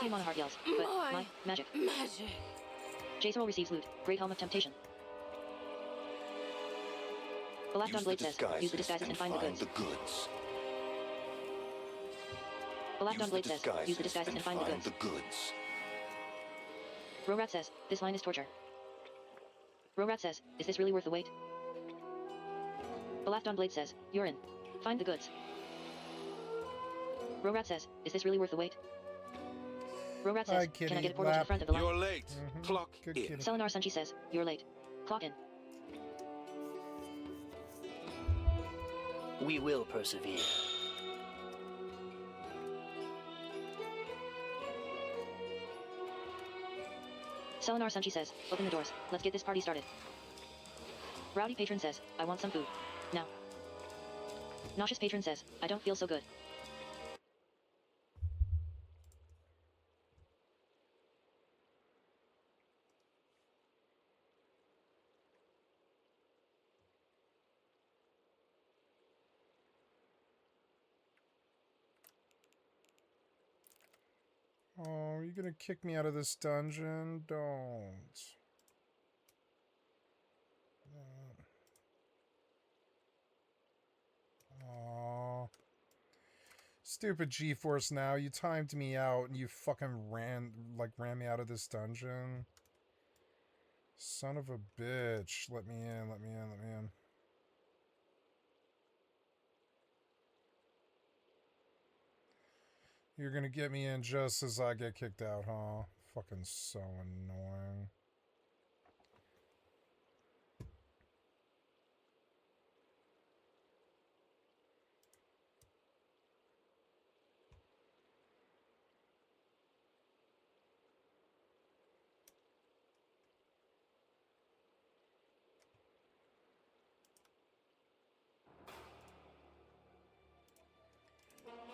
Queen Monoheart yells, but my magic. Jacerol receives loot. Great Helm of Temptation. The Black Dawn Blade says, use the disguises and find the goods. The Black Dawn Blade says, use the disguises and find the goods. Rorat says, this line is torture. Rorat says, is this really worth the wait? The Black Dawn Blade says, you're in. Find the goods. Rorat says, is this really worth the wait? Rorat says, can I get a portal to the front of the line? You're late. Clock in. Selenar Sunchi says, you're late. Clock in. We will persevere. Selenar Sunchi says, open the doors, let's get this party started. Rowdy Patron says, I want some food. Now. Nauseous Patron says, I don't feel so good. Oh, are you gonna kick me out of this dungeon? Don't. Oh. Stupid G-Force now. You timed me out and you fucking ran me out of this dungeon. Son of a bitch. Let me in, let me in, let me in. You're gonna get me in just as I get kicked out, huh? Fucking so annoying.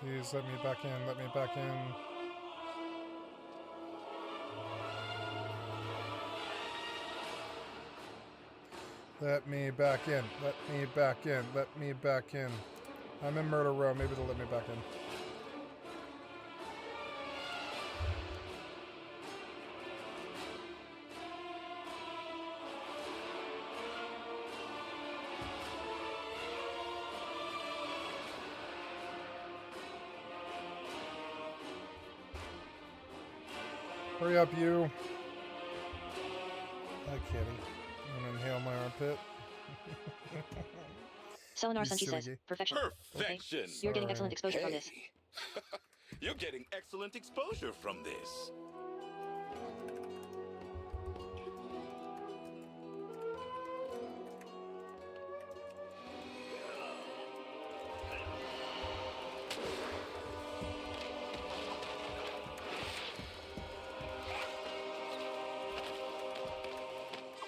Please let me back in, let me back in. Let me back in, let me back in, let me back in. I'm in Murder Row, maybe they'll let me back in. Hurry up, you. Hi, kitty. I'm gonna inhale my armpit. Selenar Sunchi says, perfection. Perfection. Okay. You're getting excellent exposure from this. You're getting excellent exposure from this.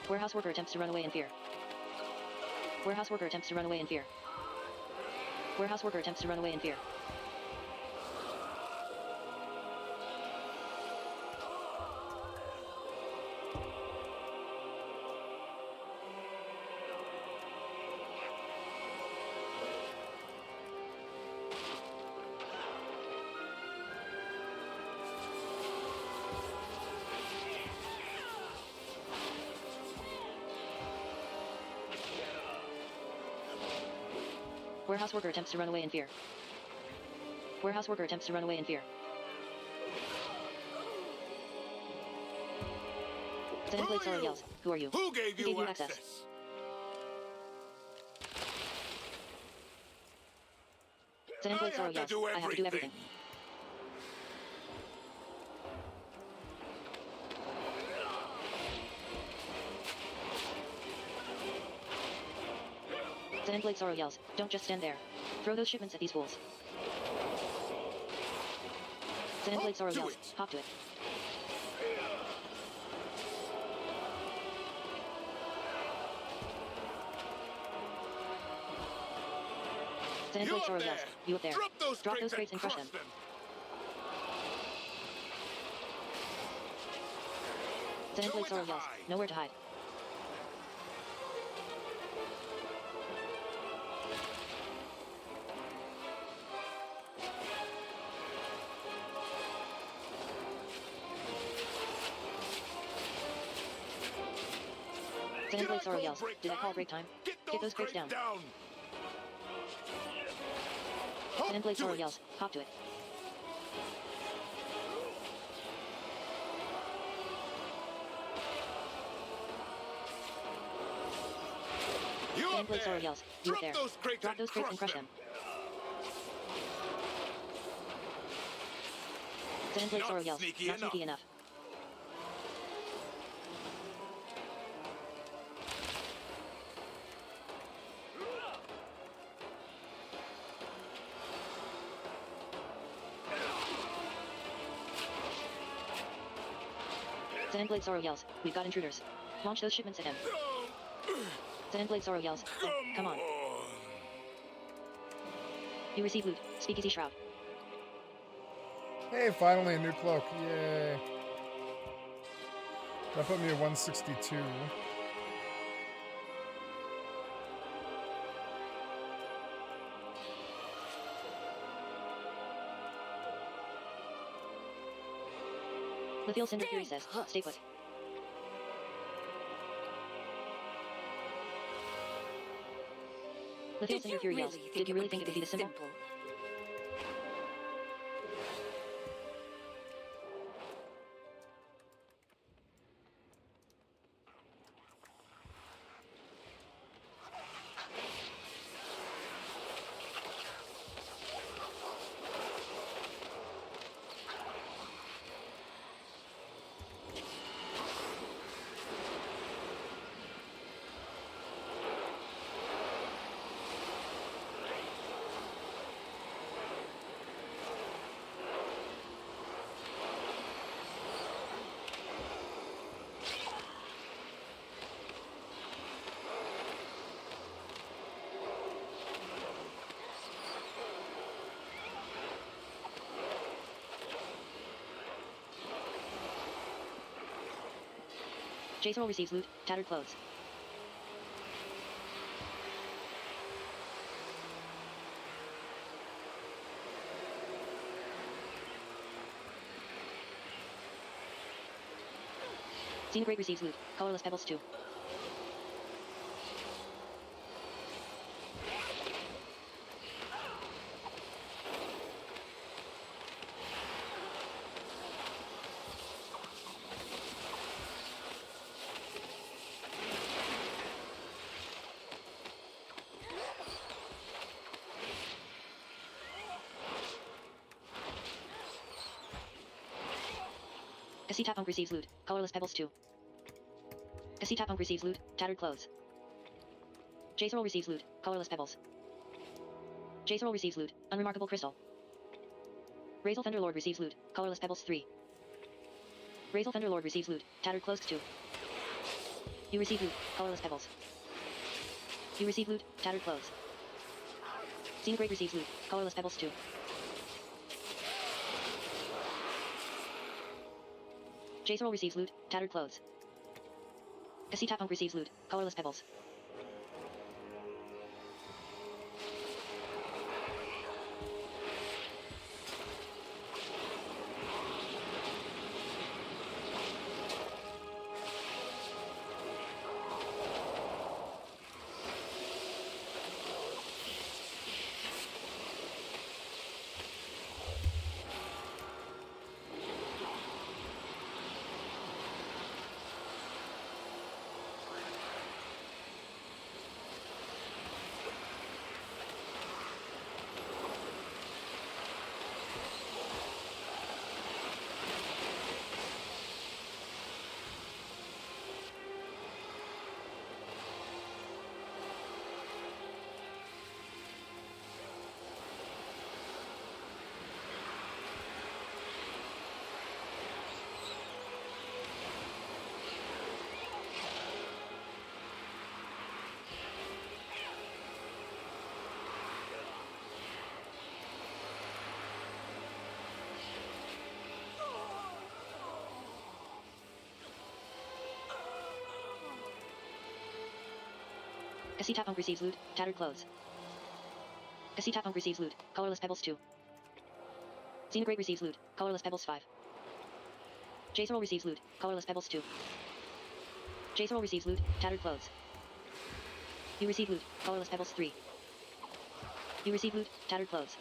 Warehouse worker attempts to run away in fear. Warehouse worker attempts to run away in fear. Warehouse worker attempts to run away in fear. Warehouse worker attempts to run away in fear. Warehouse worker attempts to run away in fear. Zenblade Sorrow yells, who are you? Who gave you access? Zenblade Sorrow yells, I have to do everything. Zenblade Sorrow yells, don't just stand there. Throw those shipments at these fools. Zenblade Sorrow yells, hop to it. Zenblade Sorrow yells, you up there. Drop those crates and crush them. Zenblade Sorrow yells, nowhere to hide. Sand Did Blade I Sorrow call yells. break Did I call time? break time? Get those crates down. Hop Sand Blade to Sorrow it. yells. Hop to it. You Sand up Blade Sorrow there? yells. You Drop up there. those crates Drop those crates and crush them. Sand Blade Not Sorrow yells. sneaky Not enough. sneaky enough. Sandblade Sorrow yells. We've got intruders. Launch those shipments at him. Sandblade Sorrow yells. Come on. You receive loot. Speakeasy Shroud. Hey, finally a new cloak. Yay. That put me at 162. Lithiel Cinder Fury says, stay put. Lithiel Cinder Fury yells, did you really think it would be this simple? Jason receives loot, tattered clothes. Xenobrate receives loot, colorless pebbles 2. Cassita Punk receives loot, colorless pebbles 2. Cassita Punk receives loot, tattered clothes. Jacerol receives loot, colorless pebbles. Jacerol receives loot, unremarkable crystal. Razel Thunderlord receives loot, colorless pebbles 3. Razel Thunderlord receives loot, tattered clothes 2. You receive loot, colorless pebbles. You receive loot, tattered clothes. Xenobrate receives loot, colorless pebbles 2. Jacerol receives loot, tattered clothes. Cassita Punk receives loot, colorless pebbles. Cassita Punk receives loot, tattered clothes. Cassita Punk receives loot, colorless pebbles 2. Xenobrate receives loot, colorless pebbles 5. Jacerol receives loot, colorless pebbles 2. Jacerol receives loot, tattered clothes. You receive loot, colorless pebbles 3. You receive loot, tattered clothes.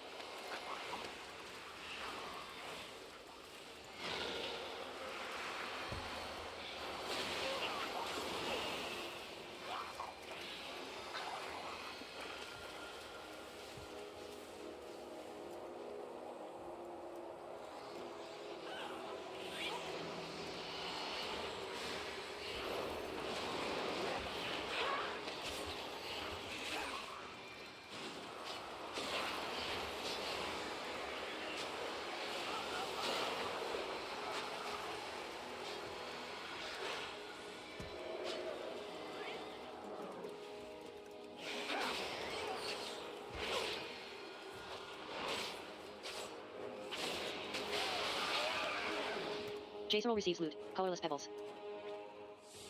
Jacerol receives loot, colorless pebbles.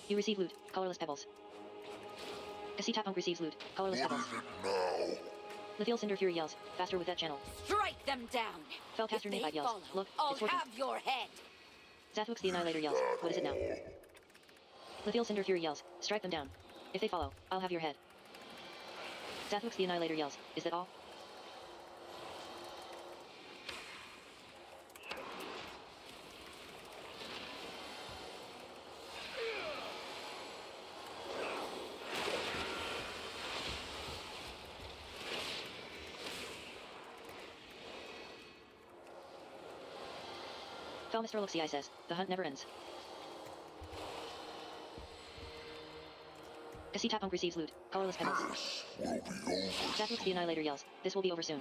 You receive loot, colorless pebbles. Cassitapunk receives loot, colorless pebbles. Lithiel Cinder Fury yells, faster with that channel. Strike them down! Fellcaster Napite yells, look, I'll it's working. have your head! Zathwix the Annihilator yells, what is it now? Lithiel Cinder Fury yells, strike them down. If they follow, I'll have your head. Zathwix the Annihilator yells, is that all? Mr. Luxi says, the hunt never ends. Cassitapunk receives loot, colorless pebbles. Zathwix the Annihilator yells, this will be over soon.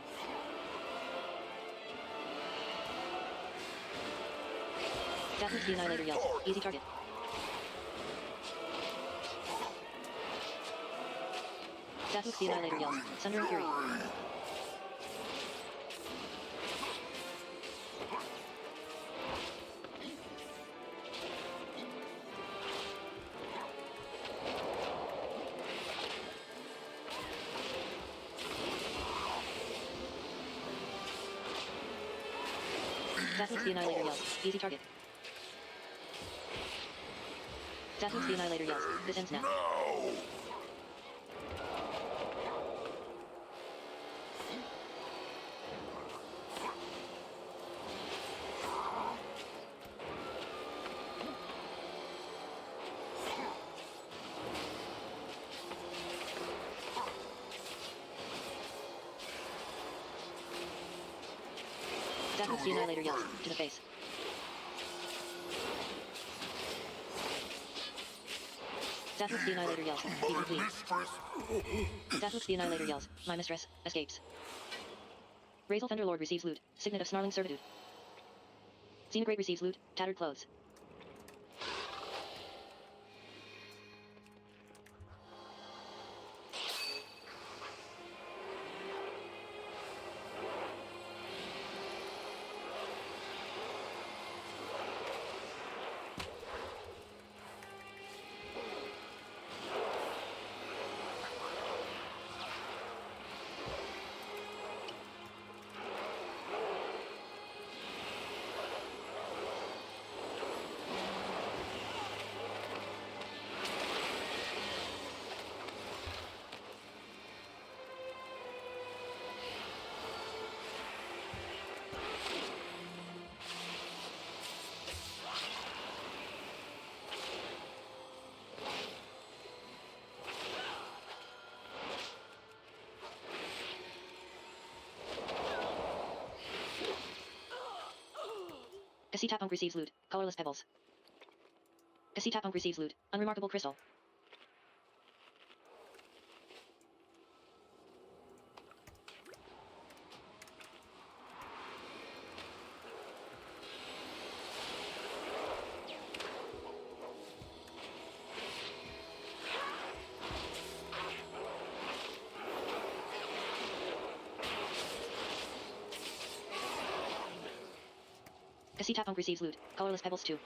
Zathwix the Annihilator yells, easy target. Zathwix the Annihilator yells, Sundering Fury. Zathwix the Annihilator yells, easy target. Zathwix the Annihilator yells, this ends now. Zathwix the Annihilator yells, to the face. Zathwix the Annihilator yells, be complete. Zathwix the Annihilator yells, my mistress, escapes. Razel Fenderlord receives loot, signet of snarling servitude. Xenograte receives loot, tattered clothes. Cassitapunk receives loot, colorless pebbles. Cassitapunk receives loot, unremarkable crystal. Cassitapunk receives loot, colorless pebbles 2.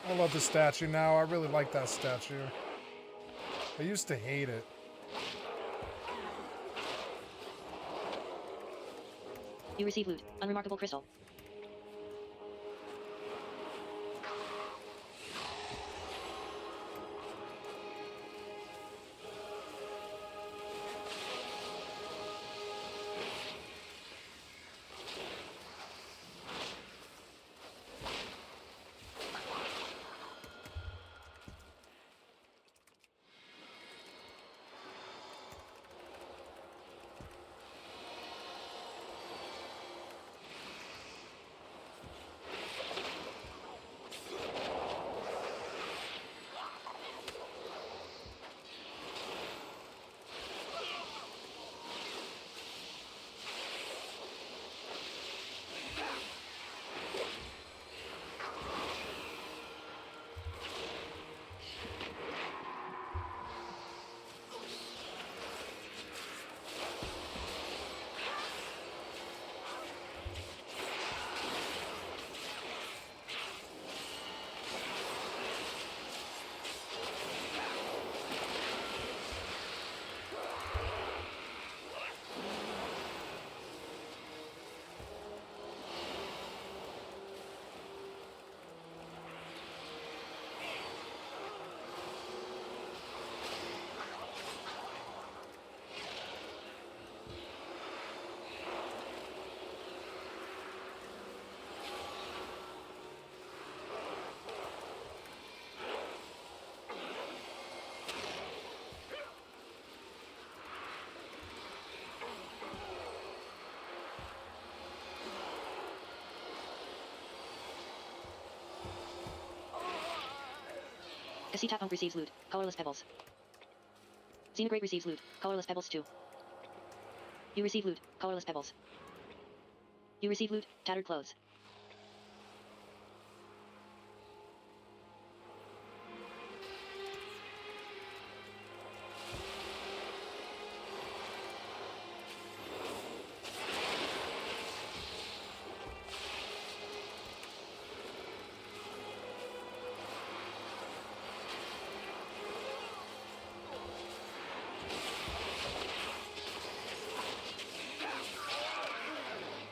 I love the statue now. I really like that statue. I used to hate it. You receive loot. Unremarkable crystal. Cassita Pump receives loot. Colorless pebbles. Xenogrape receives loot. Colorless pebbles 2. You receive loot. Colorless pebbles. You receive loot. Tattered clothes.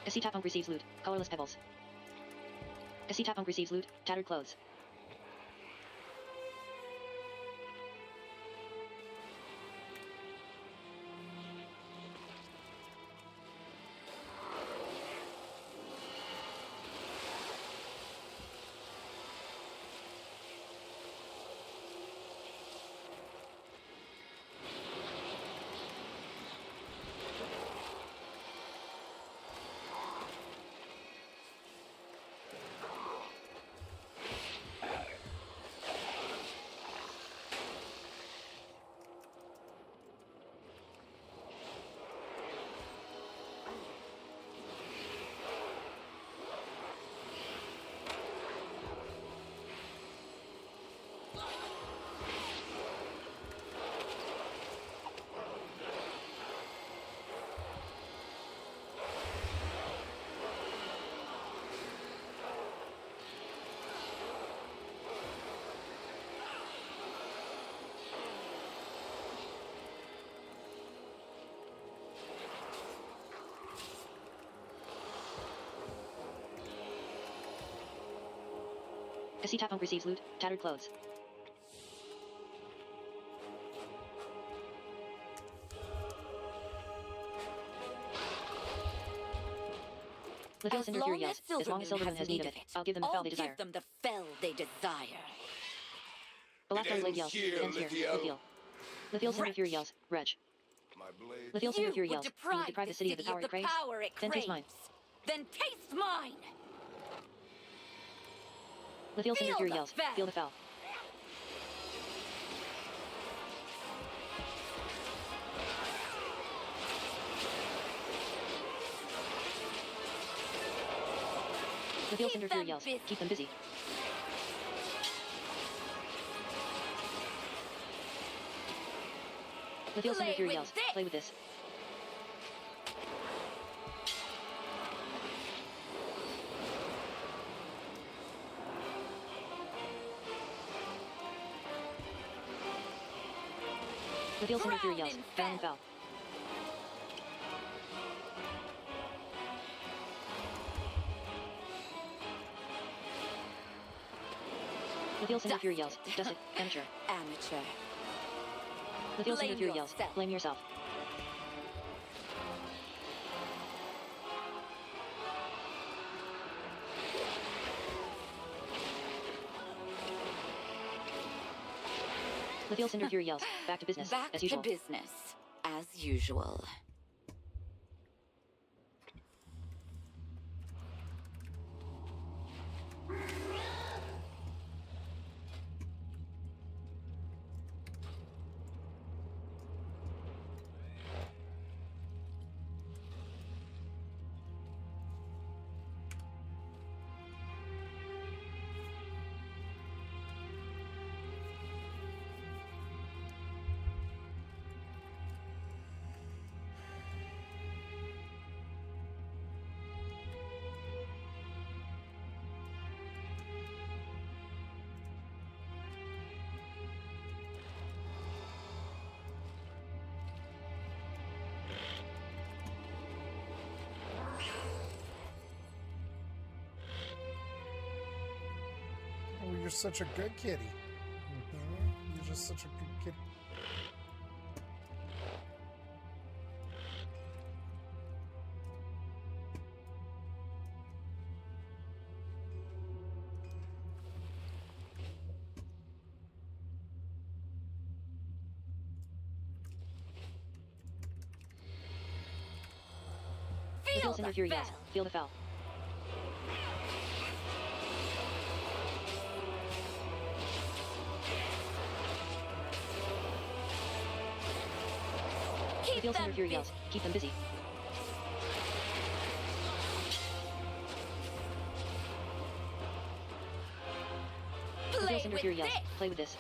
Cassita Pump receives loot. Colorless pebbles. Cassita Pump receives loot. Tattered clothes. Cassita Pump receives loot. Tattered clothes. Lithiel Cinder Fury yells. As long as Silvermoon has need of it, I'll give them the fell they desire. Give them the fell they desire. Balastron Blade yells. It ends here. Lithiel. Lithiel Cinder Fury yells. Reg. My blade. Lithiel Cinder Fury yells. You Deprive deprive the city of the power it craves. Then taste mine. Then taste mine. Lithiel Cinder Fury yells. Feel the fell. Lithiel Cinder Fury yells. Keep them busy. Lithiel Cinder Fury yells. Play with this. Lithiel Cinder Fury yells. Down and fell. Lithiel Cinder Fury yells. Dust it. Amateur. Amateur. Lithiel Cinder Blame Fury yells. yourself. Blame yourself. Lithiel Cinder Fury yells. Back to business, Back as to usual. business, as usual. Oh, you're such a good kitty. You're just such a good kitty. Lithiel Feel Cinder the Fury yells. bell. Feel the foul. Keep Lithiel Cinder them Fury busy. yells. Keep them busy. Lithiel Play Cinder with Fury yells. this. Play with this.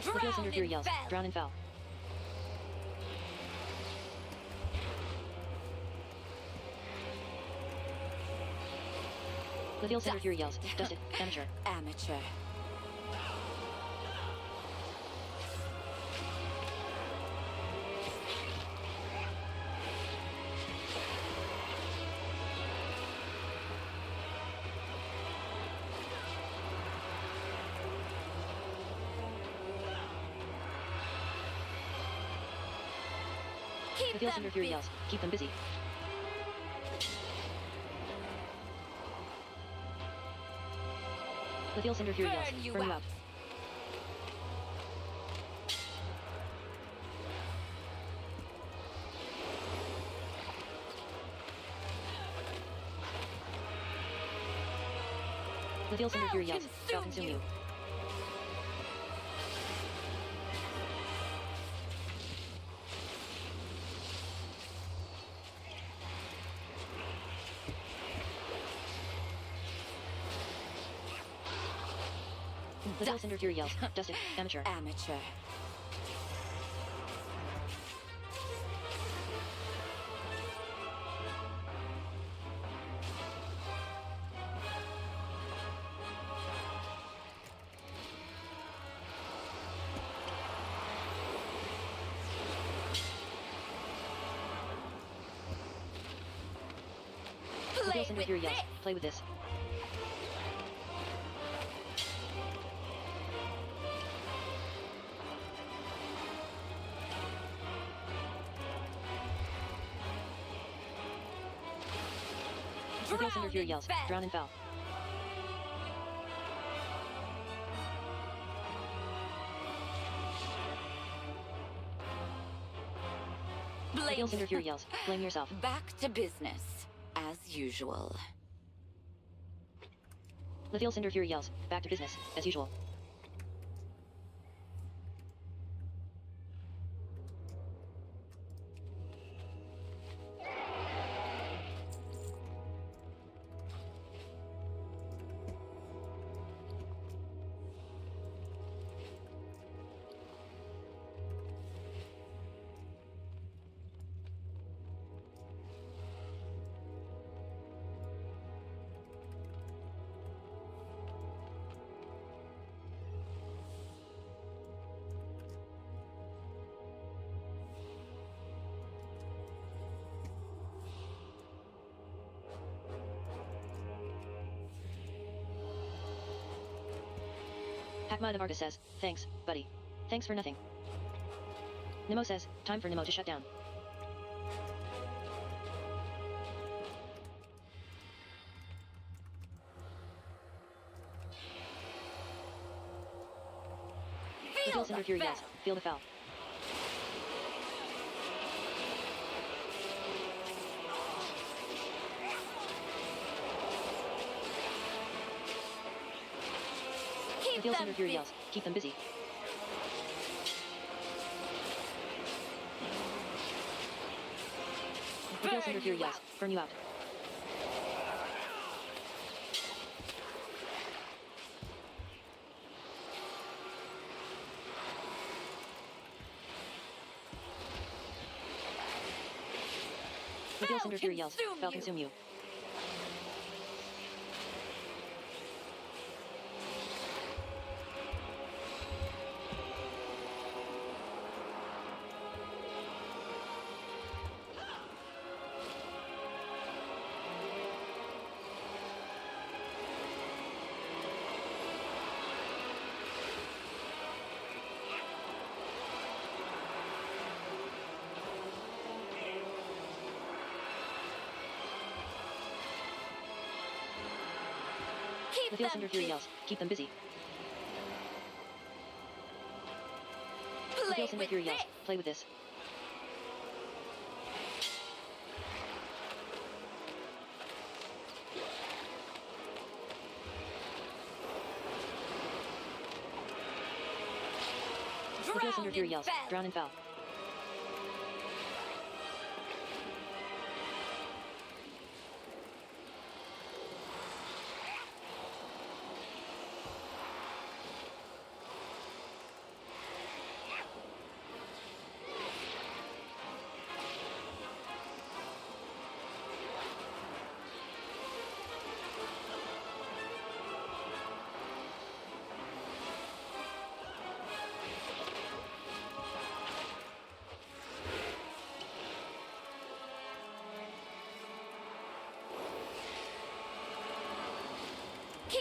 Lithiel Cinder Drown Fury in yells. bell. Drown and foul. Lithiel Cinder Fury yells. Dust it. Amateur. Amateur. Keep Lithiel them Cinder Fury busy. yells. Keep them busy. Lithiel Cinder Fury yells. Burn you Burn you out. out. Lithiel Cinder Fury yells. Shall consume you. Lithiel Cinder Fury yells. Dust it. Amateur. Amateur. Lithiel Play Cinder with Fury yells. this. Play with this. Lithiel Cinder Fury yells. bell. Drown and foul. Lithiel Blame Cinder Fury yells. Blame yourself. Back to business, as usual. Lithiel Cinder Fury yells. Back to business, as usual. Hackmud of Argus says, thanks, buddy. Thanks for nothing. Nemo says, time for Nemo to shut down. Reveal Cinder Fury yells, feel the foul. Reveal Cinder Fury yells, keep them busy. Reveal Cinder Fury yells, burn you out. Reveal Cinder Fury yells, I'll consume you. Reveal Cinder Fury yells, keep them busy. Reveal Cinder Fury yells, play with this. Reveal Cinder Fury yells, drown and foul.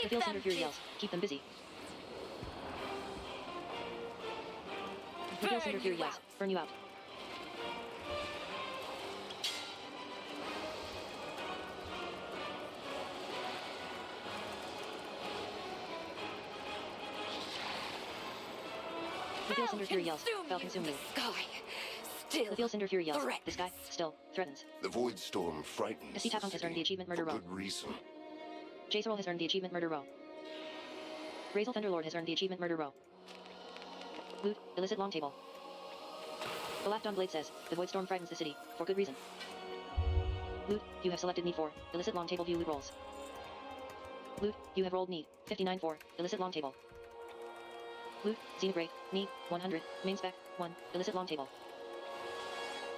Reveal Cinder Fury yells, keep them busy. Reveal Cinder Fury yells, burn you out. Reveal Cinder Fury yells, I'll consume you. Sky still Reveal Cinder Fury yells, threatens. the sky still threatens. The Void Storm frightens. Cassie Tapunk has earned the achievement Murder for Row. good reason. Jacerol has earned the achievement Murder Row. Razel Thunderlord has earned the achievement Murder Row. Loot, illicit long table. The Laughed on Blade says, the Void Storm frightens the city, for good reason. Loot, you have selected need for, illicit long table view loot rolls. Loot, you have rolled need, 59 for, illicit long table. Loot, Xenobrate, need, 100, main spec, 1, illicit long table.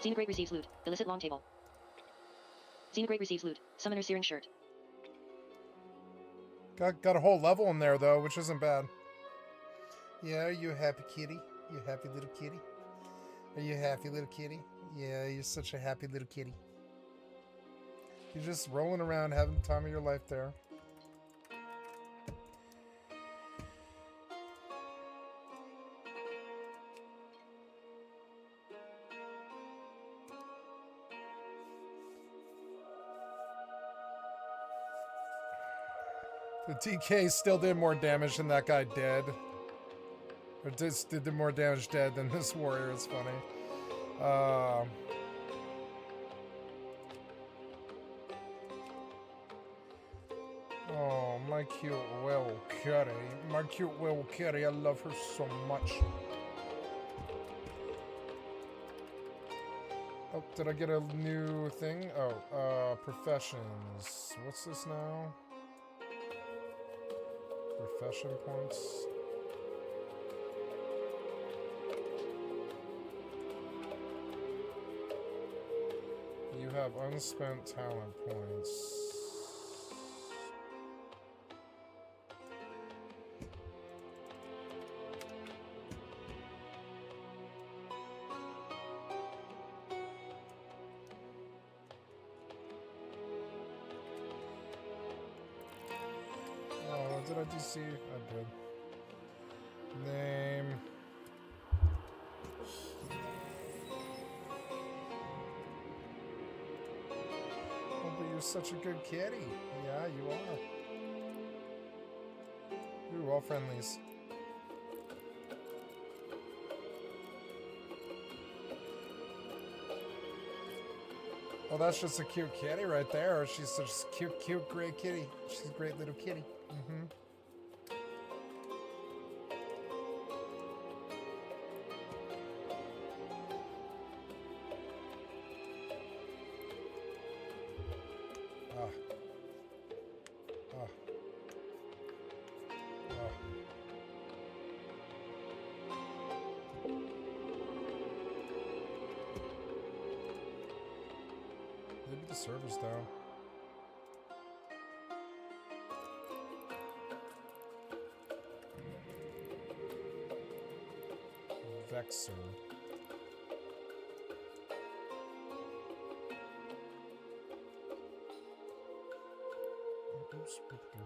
Xenobrate receives loot, illicit long table. Xenobrate receives loot, Summoner Searing Shirt. Got a whole level in there, though, which isn't bad. Yeah, are you a happy kitty? You a happy little kitty? Are you a happy little kitty? Yeah, you're such a happy little kitty. You're just rolling around having the time of your life there. The DK still did more damage than that guy dead. Or did more damage dead than this warrior. It's funny. Oh, my cute little kitty. My cute little kitty. I love her so much. Oh, did I get a new thing? Oh, professions. What's this now? Profession points. You have unspent talent points. Did I DC? I did. Name. Oh, but you're such a good kitty. Yeah, you are. Ooh, all friendlies. Well, that's just a cute kitty right there. She's such a cute, cute, great kitty. She's a great little kitty. Mm-hmm. Ah. Ah. Ah. Maybe the server's down. Vexer. Oops, what the-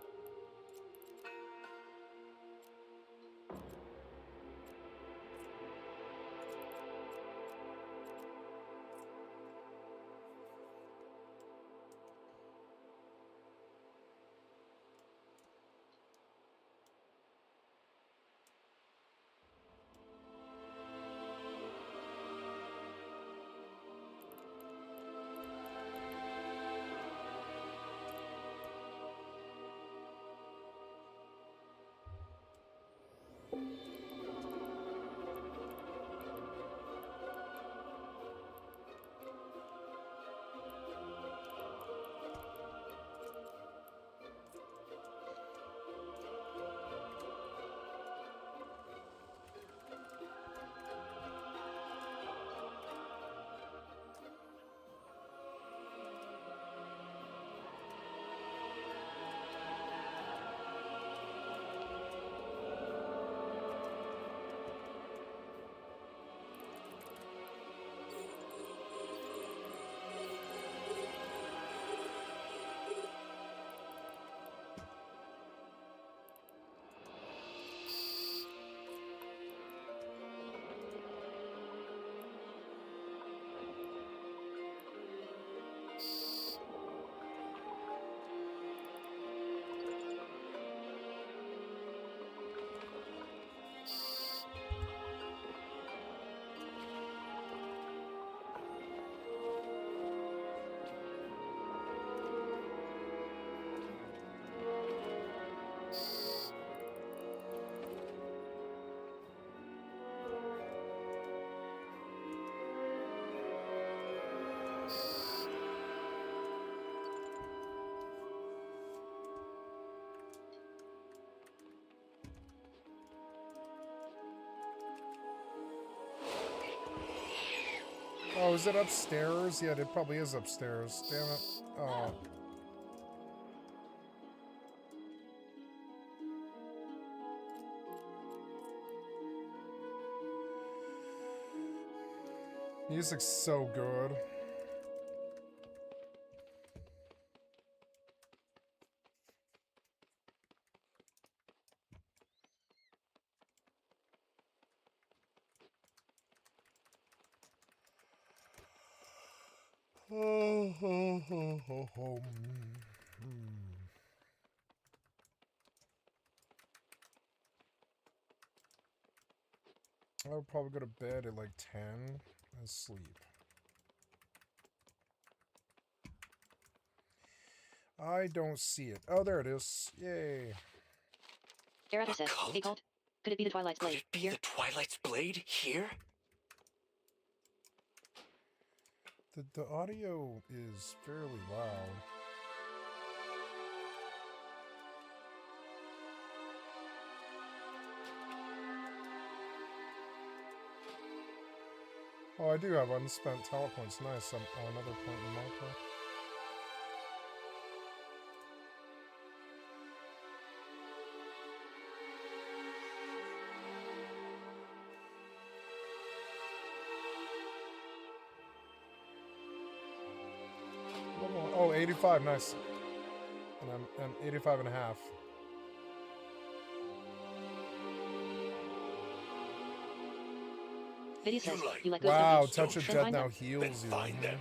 Oh, is it upstairs? Yeah, it probably is upstairs. Damn it. Oh. Music's so good. Oh, ho, ho, ho, ho. I'll probably go to bed at like 10 and sleep. I don't see it. Oh, there it is. Yay. Errata says, "Hey cult, could it be the Twilight's Could blade?" it be Here. the Twilight's blade here? The audio is fairly loud. Oh, I do have unspent talent points. Nice. I'm on another point in the marker. Oh, 85. Nice. And I'm 85 and a half. Video says, like you like ghost Wow, donkeys. touch of Then death find now them. heals Then you. find them.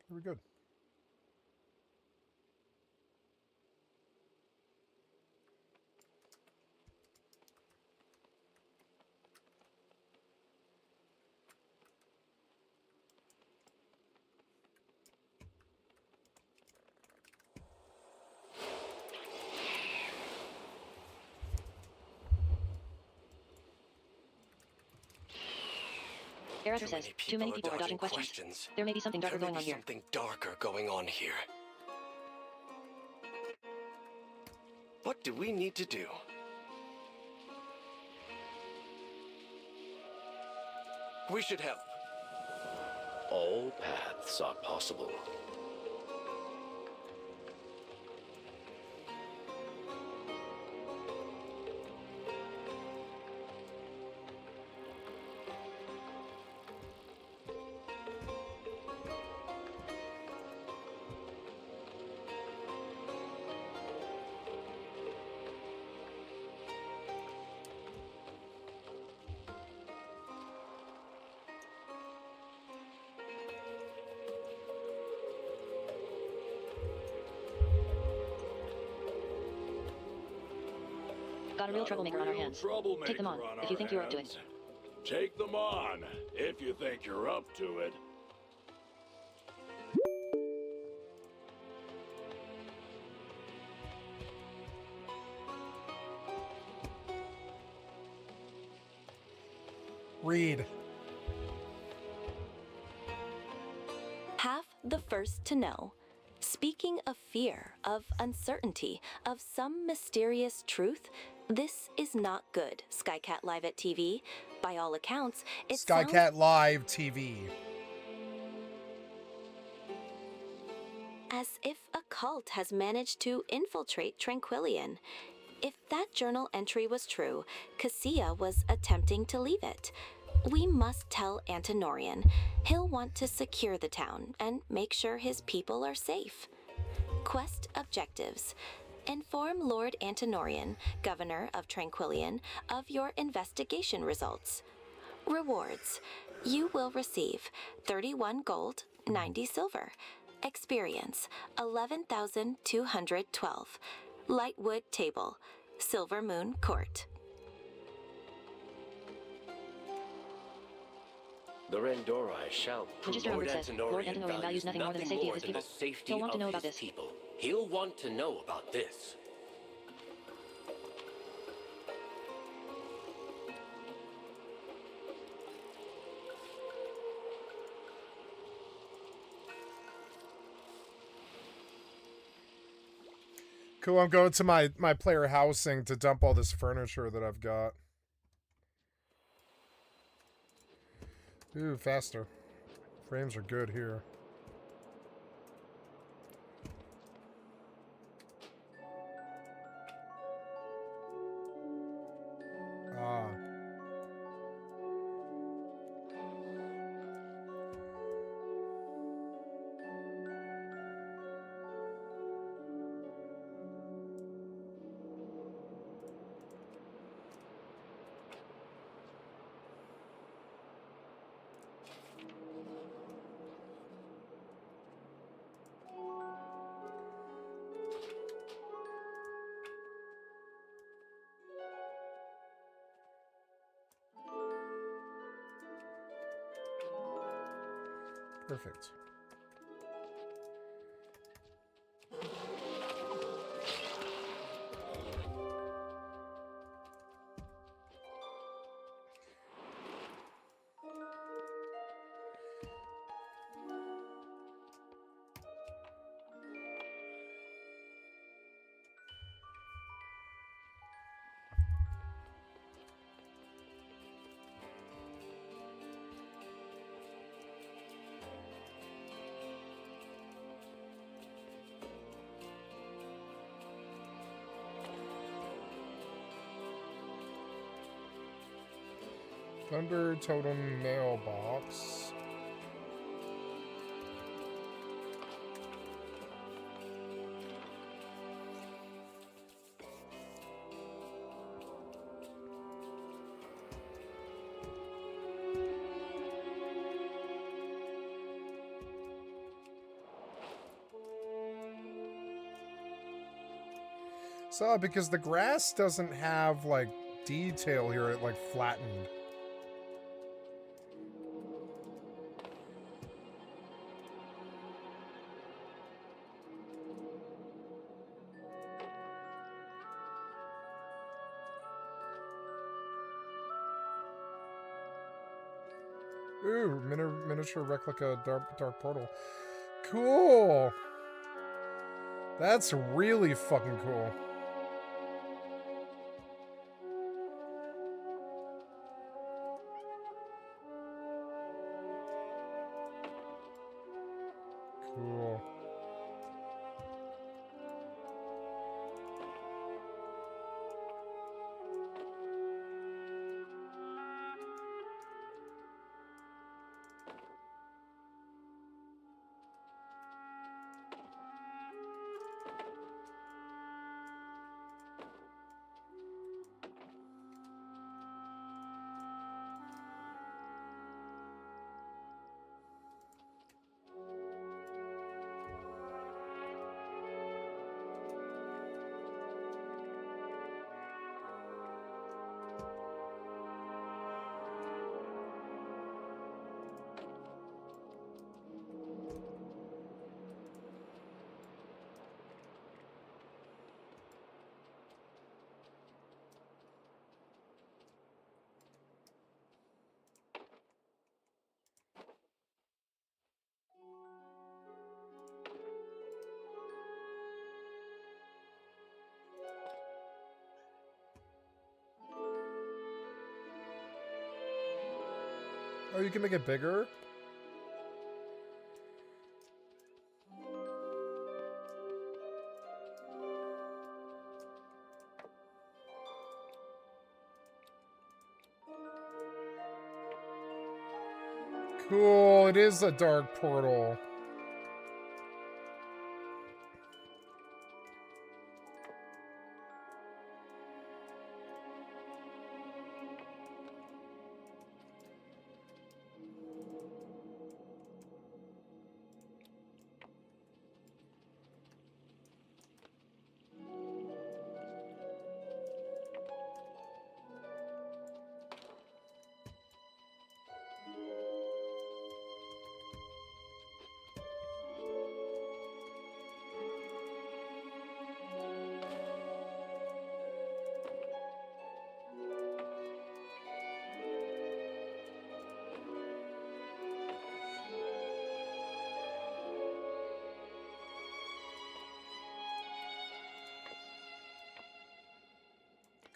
Very good. Eraser says, too many people are dodging questions. There may be something darker going on here. Something darker going on here. What do we need to do? We should help. All paths are possible. Got a real troublemaker on our hands. Take them on, if you think you're up to it. Take them on, if you think you're up to it. Read. Half the first to know. Speaking of fear, of uncertainty, of some mysterious truth, this is not good, Skycatlive at TV. By all accounts, it sounds Skycatlive TV. as if a cult has managed to infiltrate Tranquillion. If that journal entry was true, Cassia was attempting to leave it. We must tell Antonorian. He'll want to secure the town and make sure his people are safe. Quest objectives. Inform Lord Antonorian, Governor of Tranquillion, of your investigation results. Rewards. You will receive 31 gold, 90 silver. Experience, 11,212. Lightwood Table, Silver Moon Court. The Rendori shall prove Register number says, Lord Antonorian values nothing more than the safety of his people. He'll want to know about this. He'll want to know about this. Cool, I'm going to my player housing to dump all this furniture that I've got. Ooh, faster. Frames are good here. Ah. Perfect. Thunder Totem mailbox. So, because the grass doesn't have, like, detail here, it, like, flattened. Ooh, miniature replica dark portal. Cool! That's really fucking cool. Cool. Oh, you can make it bigger? Cool, it is a dark portal.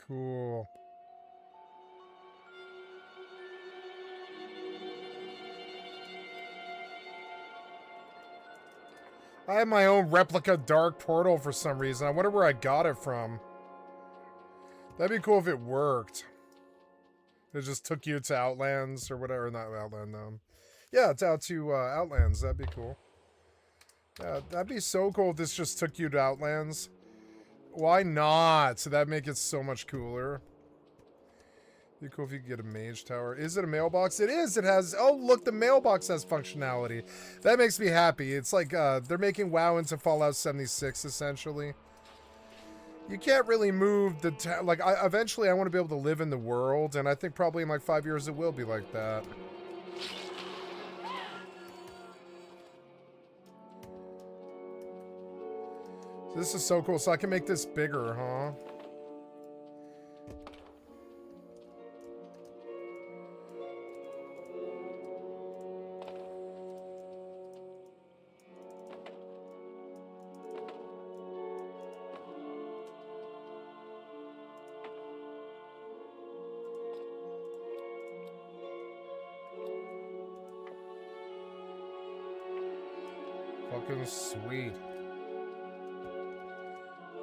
Cool. I have my own replica dark portal for some reason. I wonder where I got it from. That'd be cool if it worked. It just took you to Outlands or whatever. Not Outland, yeah, it's out to Outlands. That'd be cool. Yeah, that'd be so cool if this just took you to Outlands. Why not? So that'd make it so much cooler. Be cool if you could get a mage tower. Is it a mailbox? It is. It has... Oh, look, the mailbox has functionality. That makes me happy. It's like they're making WoW into Fallout 76, essentially. You can't really move the... eventually, I want to be able to live in the world, and I think probably in like 5 years it will be like that. This is so cool. So I can make this bigger, huh? Fucking sweet.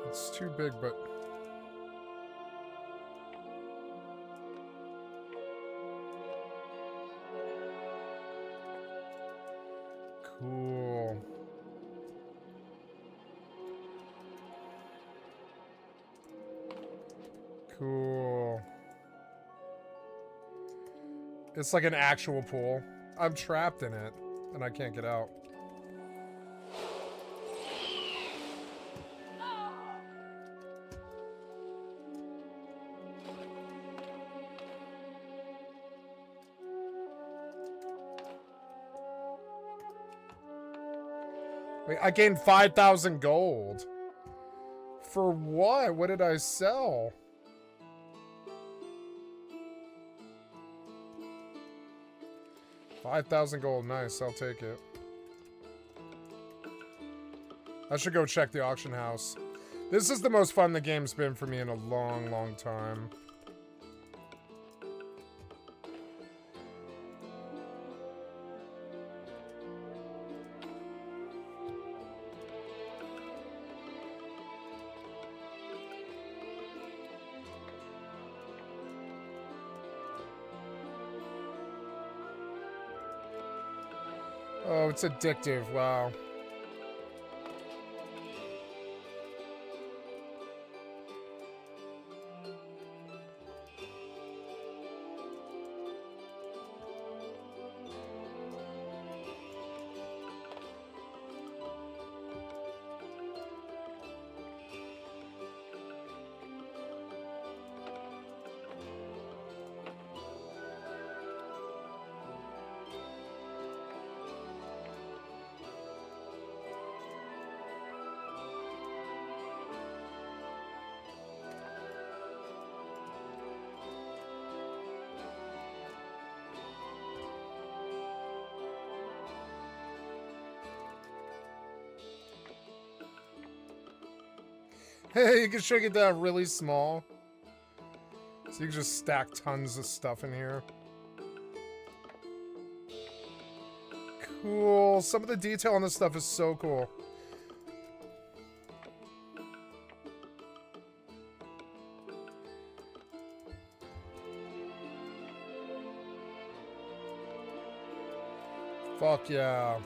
It's too big, but... Cool. It's like an actual pool. I'm trapped in it, and I can't get out. Wait, I gained 5,000 gold. For what? What did I sell? $5,000 gold. Nice, I'll take it. I should go check the auction house. This is the most fun the game's been for me in a long, long time. Oh, it's addictive. Wow. Hey, you can shrink it down really small. So you can just stack tons of stuff in here. Cool. Some of the detail on this stuff is so cool. Fuck yeah.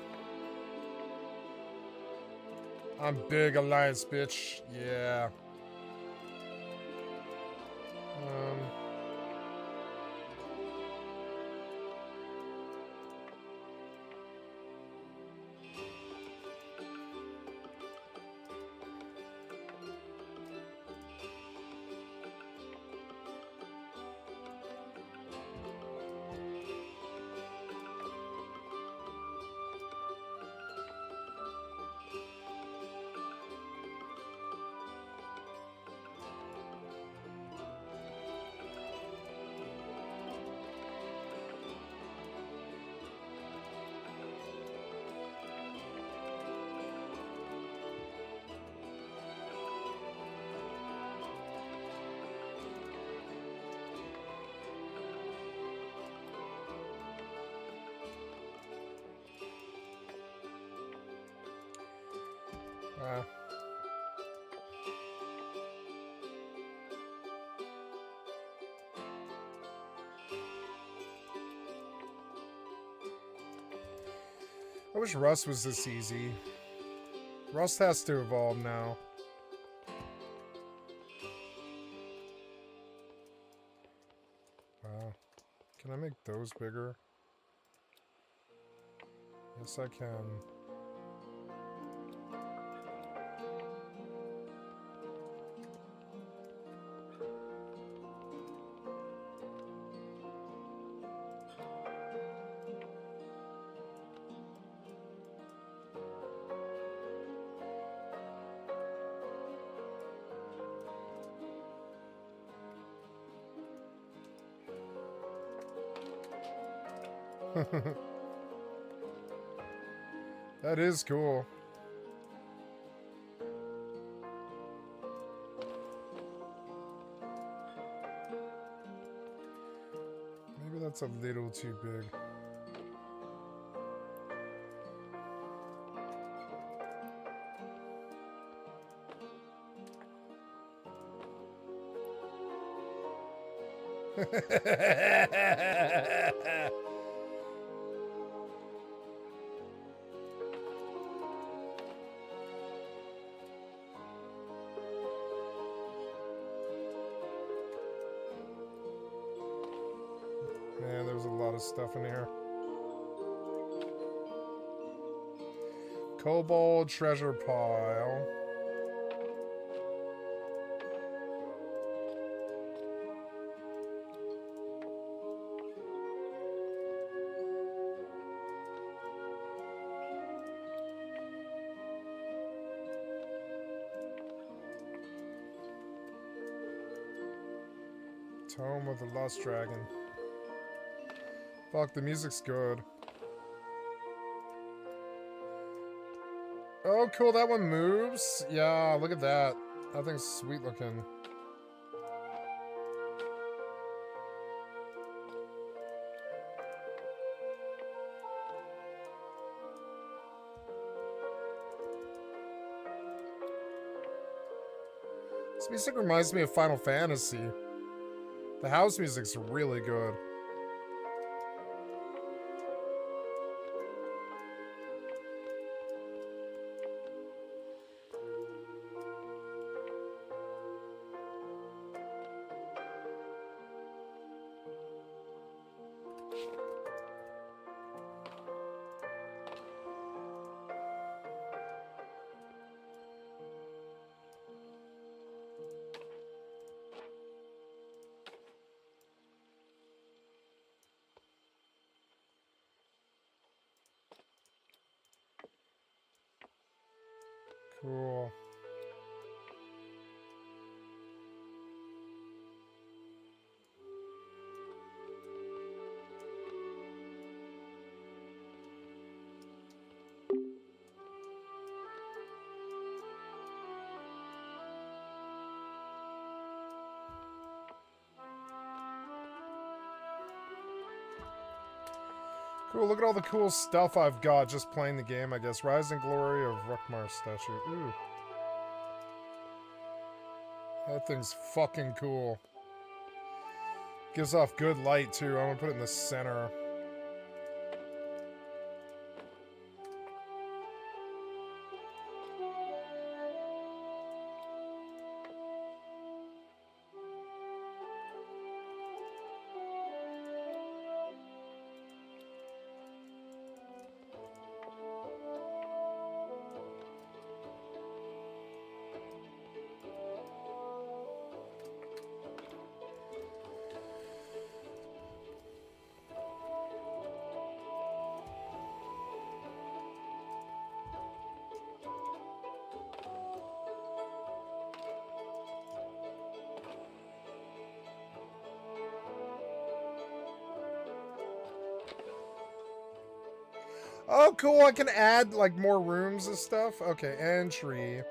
I'm big alliance, bitch. Yeah. I wish Rust was this easy. Rust has to evolve now. Wow. Can I make those bigger? Yes, I can. That is cool. Maybe that's a little too big. Man, there's a lot of stuff in here. Kobold treasure pile. Tome of the Lost Dragon. Fuck, the music's good. Oh, cool, that one moves? Yeah, look at that. That thing's sweet looking. This music reminds me of Final Fantasy. The house music's really good. Cool. Cool, look at all the cool stuff I've got just playing the game, I guess. Rising Glory of Rukmar's statue. Ooh. That thing's fucking cool. Gives off good light, too. I'm gonna put it in the center. Oh, cool. I can add, like, more rooms and stuff. Okay, entry.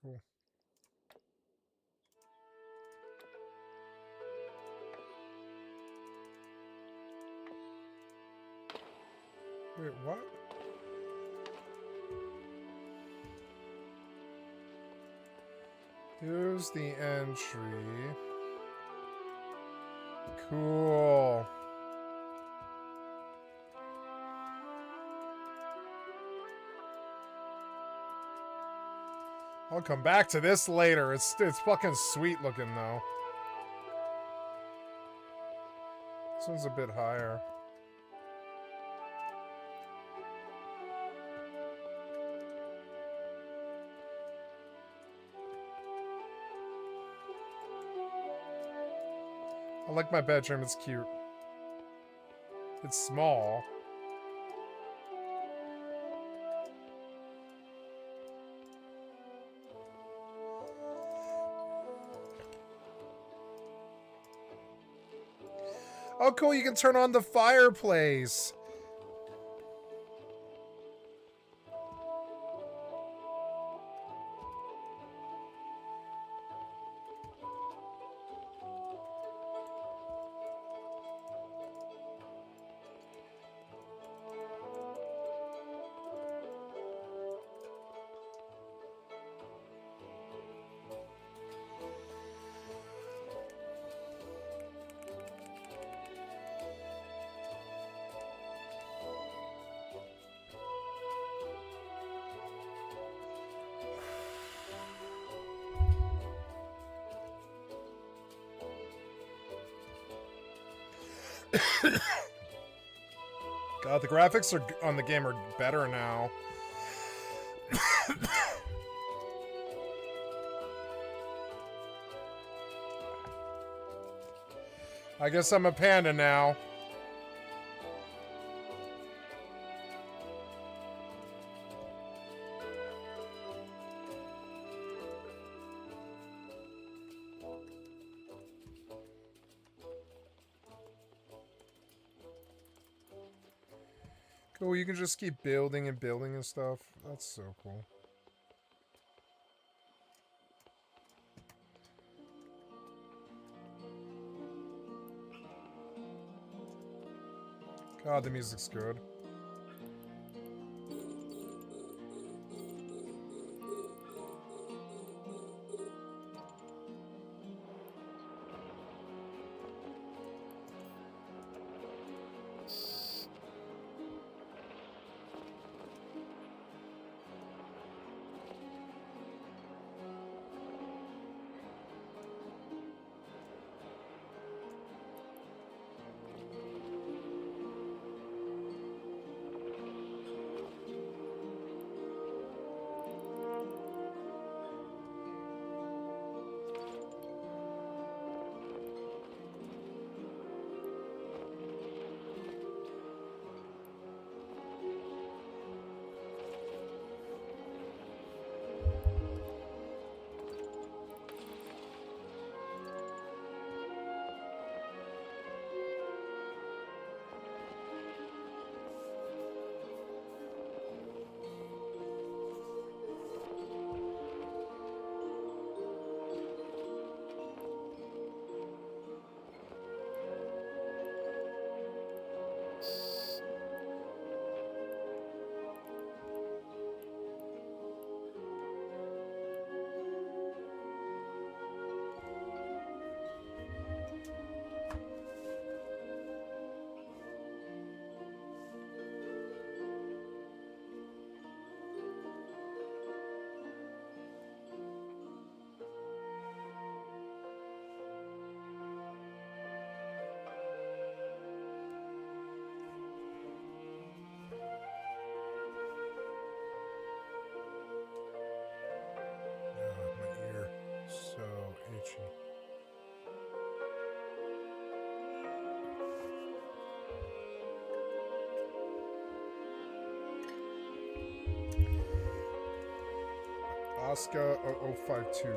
Cool. Wait, what? Here's the entry. Cool. I'll come back to this later. It's fucking sweet looking though. This one's a bit higher. I like my bedroom, it's cute. It's small. Oh, cool, you can turn on the fireplace. God, the graphics on the game are better now. I guess I'm a panda now. Cool, you can just keep building and building and stuff. That's so cool. God, the music's good. My ear, so itchy. Oscar 0052.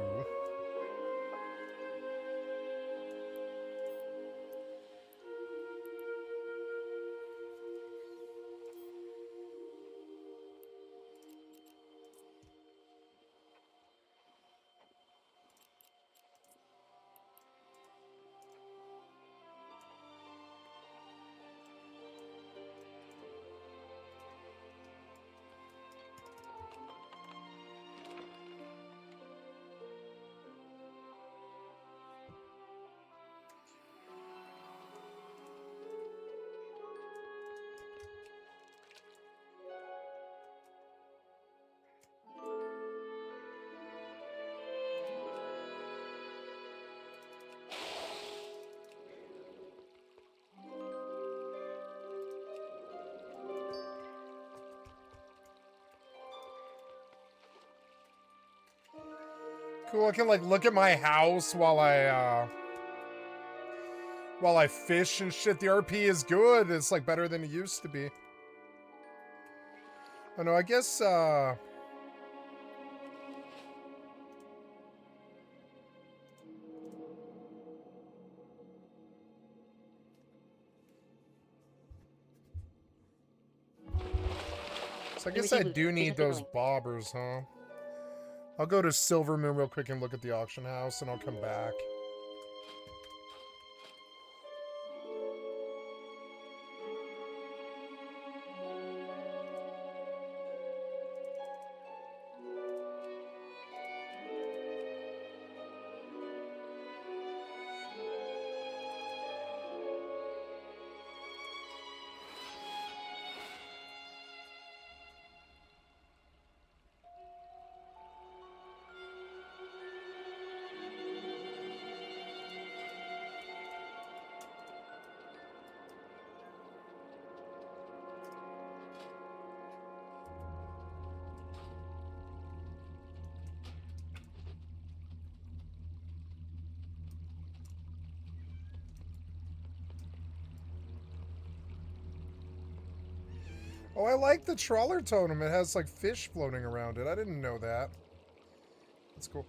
Cool, I can like look at my house while I fish and shit. The RP is good. It's like better than it used to be. Oh no, I guess So I You guess receive I loot. do need Business those rolling. bobbers, huh? I'll go to Silvermoon real quick and look at the auction house, and I'll come back. Oh, I like the trawler totem. It has like fish floating around it. I didn't know that. That's cool.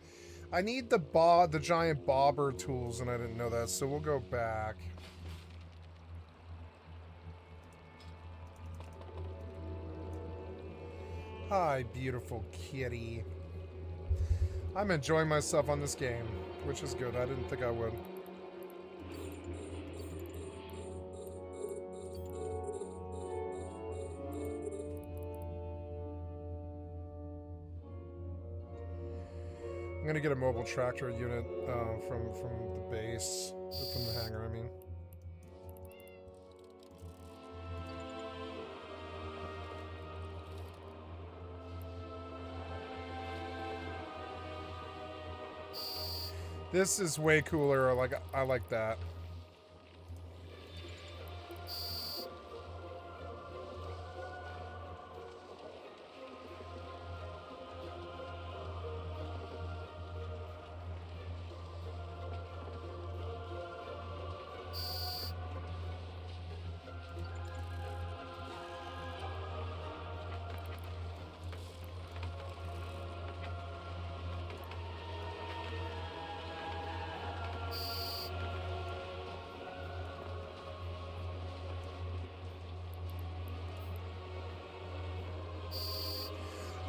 I need the giant bobber tools, and I didn't know that, so we'll go back. Hi, beautiful kitty. I'm enjoying myself on this game, which is good. I didn't think I would. I'm gonna get a mobile tractor unit from the base, from the hangar, I mean. This is way cooler. I like that.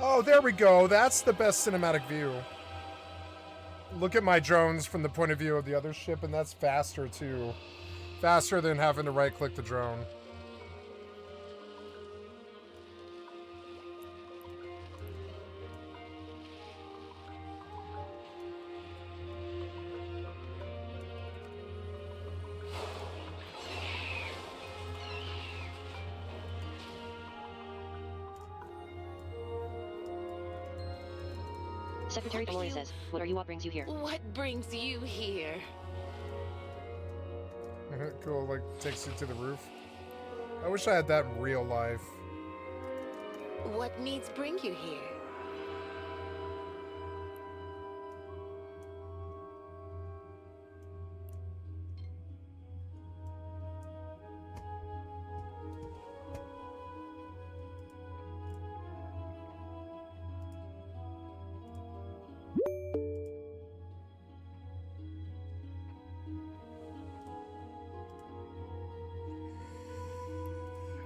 Oh, there we go. That's the best cinematic view. Look at my drones from the point of view of the other ship, and that's faster, too. Faster than having to right-click the drone. Secretary Dolores says, what are you? What brings you here? What brings you here? Cool, like, takes you to the roof. I wish I had that in real life. What needs bring you here?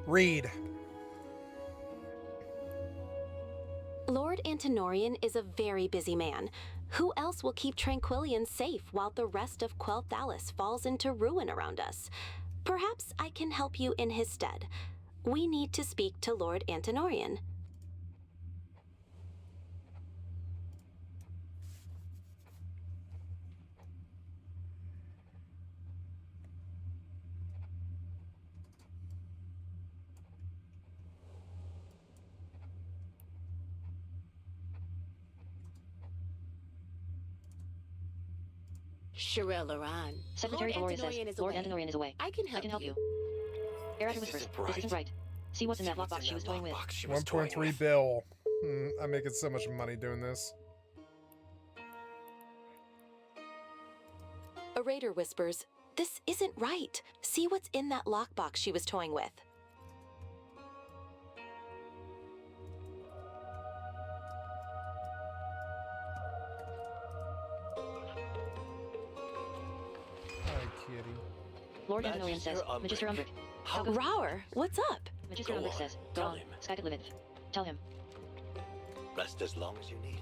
Read. Lord Antonorian is a very busy man. Who else will keep Tranquillian safe while the rest of Quel'Thalas falls into ruin around us? Perhaps I can help you in his stead. We need to speak to Lord Antonorian. Sherelle Secretary Dolores says, Lord Antonorian is away. I can help you. This Eratter whispers, isn't this isn't right. See what's in that lockbox she was toying with. 1.3 bill. I'm making so much money doing this. A raider whispers, this isn't right. See what's in that lockbox she was toying with. Hi, kitty. Lord Antonorian says, Magister Umbric. How Rower, what's up? Magister Go Umbric on, says, go tell on, him. Skycatlive. Tell him. Rest as long as you need.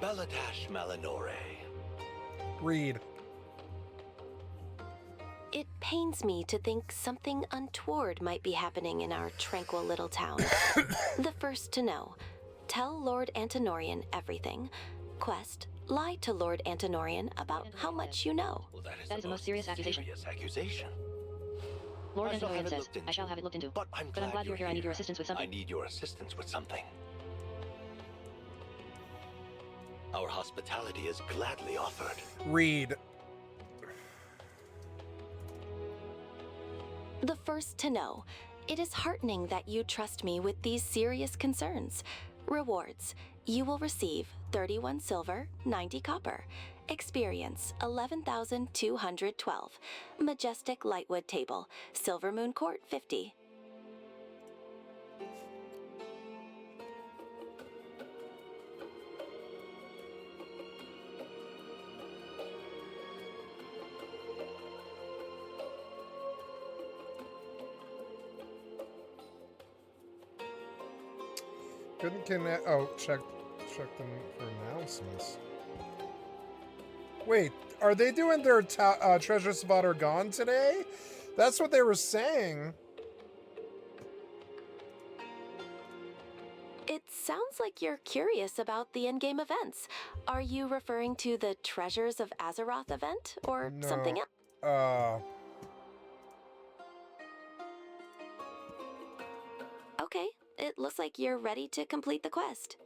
Baladash Malinore. Read. It pains me to think something untoward might be happening in our tranquil little town. The first to know. Tell Lord Antinorian everything. Quest, lie to Lord Antinorian about how much you know. Well, That is the most serious accusation. Serious accusation. Lord I shall have Antinorian it says, looked into. I shall have it looked into. But I'm glad you're here. I need your assistance with I something. need your assistance with something. Our hospitality is gladly offered. Read. The first to know. It is heartening that you trust me with these serious concerns. Rewards. You will receive 31 silver, 90 copper. Experience 11,212. Majestic Lightwood Table. Silver Moon Court 50. Couldn't connect. Oh, check them for announcements. Wait, are they doing their Treasure Spot are gone today? That's what they were saying. It sounds like you're curious about the in-game events. Are you referring to the Treasures of Azeroth event or No. something else? Okay, it looks like you're ready to complete the quest.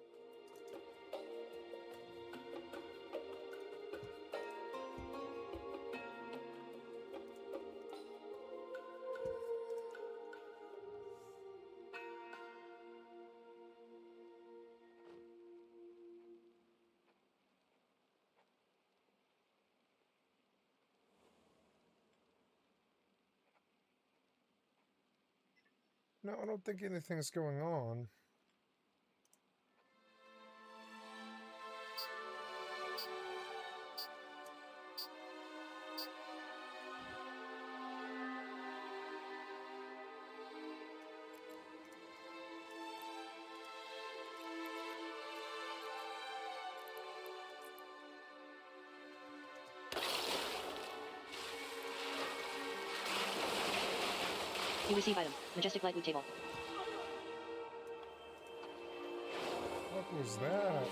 No, I don't think anything's going on. You receive item. Majestic Lightwood Table. What was that?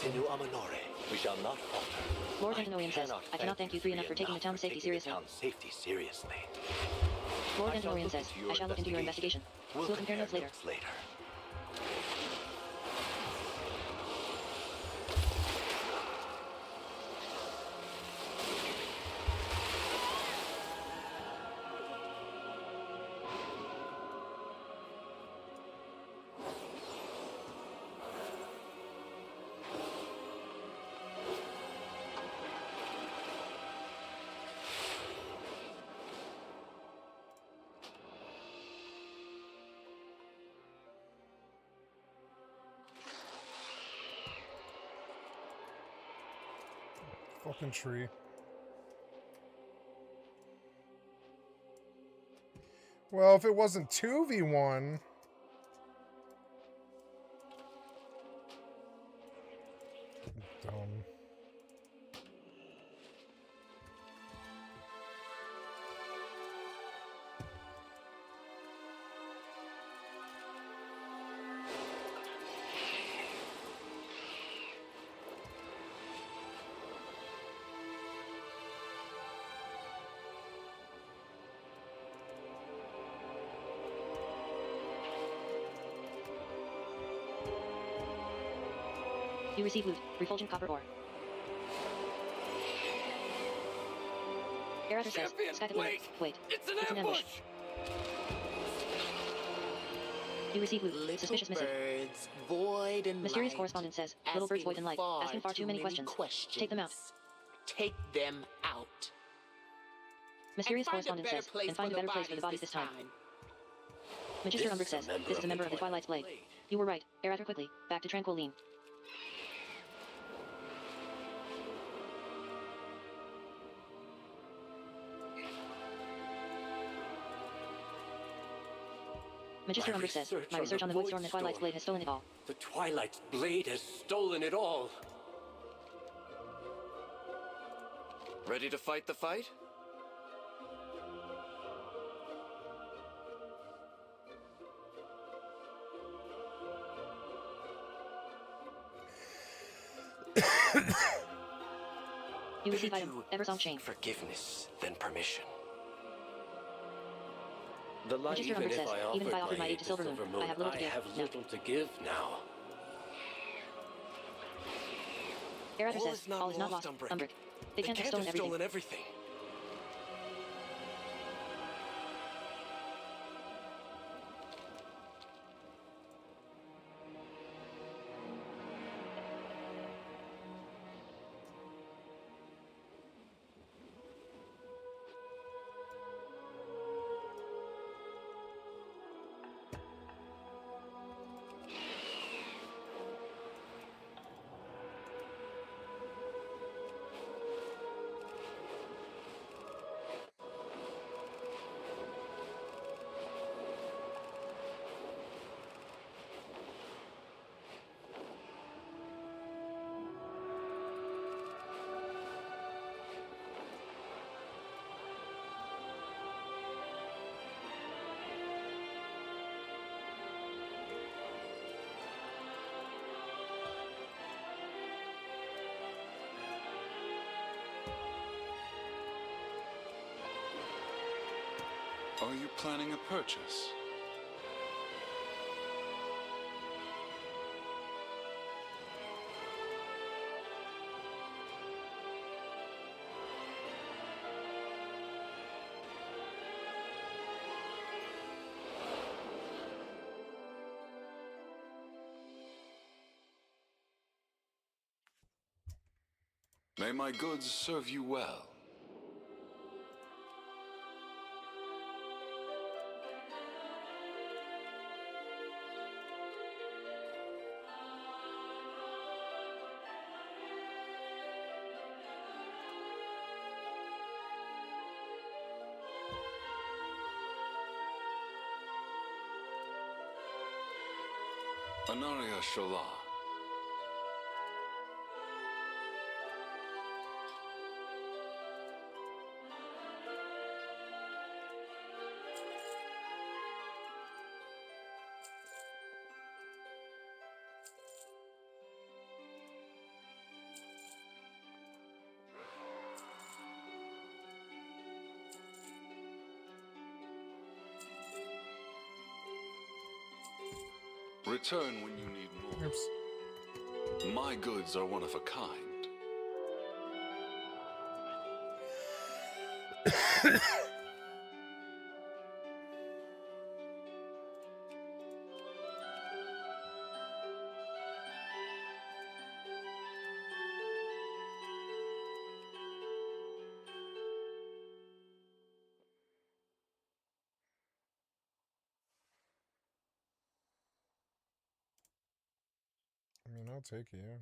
Sinu Amanore, we shall not falter. Lord Antinorian says, I cannot thank you enough for taking the town's safety seriously. Lord Antinorian says, I shall look into your investigation. We'll compare notes later. Fucking tree. Well, if it wasn't 2v1... Dumb. You receive loot, refulgent copper ore. Air says, Champion, Skycatlive. Wait. It's an It's an ambush! You receive loot, Little suspicious missive. birds, void and Mysterious light, correspondent says, little birds void and light, asking far too many questions. Take them out. Take them out. Mysterious And find correspondent a better says, place and find a for the better place for the bodies this time. Magister This Umbric is a says, member this is a of member the of the Twilight's Blade. Blade. You were right. Eratter quickly. Back to Tranquiline. Magister Umbric says, my research on the Void Storm, the Twilight's Blade has stolen it all. The Twilight's Blade has stolen it all. Ready to fight the fight? You receive Better item, to Eversong seek chain. forgiveness than permission. The light, Magister even Umbric if says, I even if I offered offered my aid to Silver Moon, I have little to give. have No. little to give now. Eratter All says, is not all is not lost. lost, Umbric. They can't have stolen everything. everything. Are you planning a purchase? May my goods serve you well. Anaria Shola. Return when you need more. Oops. My goods are one of a kind. I mean, I'll take it, yeah.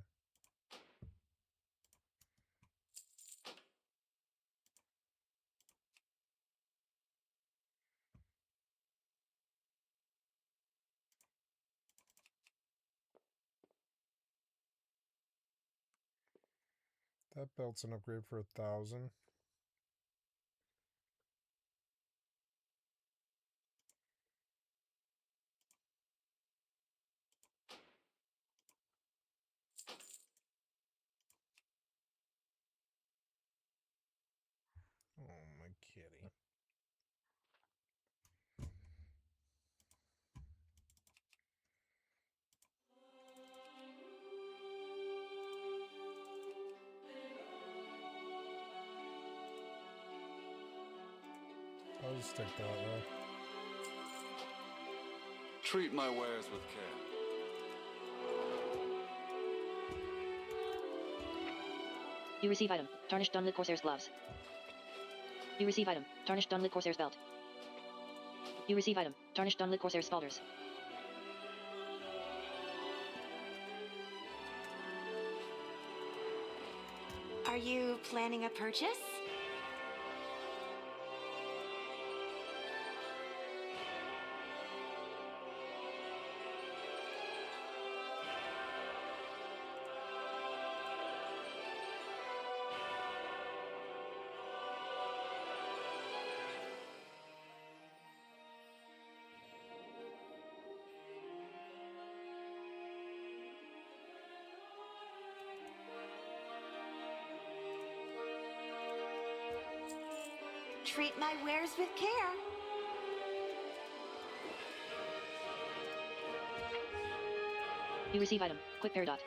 That belt's an upgrade for 1,000. Oh, my kitty. I'll just take that though. Treat my wares with care. You receive item. Tarnished Dunlit Corsair's gloves. You receive item. Tarnished Dunlit Corsair's belt. You receive item. Tarnished Dunlit Corsair's spalders. Are you planning a purchase? Treat my wares with care. You receive item. Quick Peridot.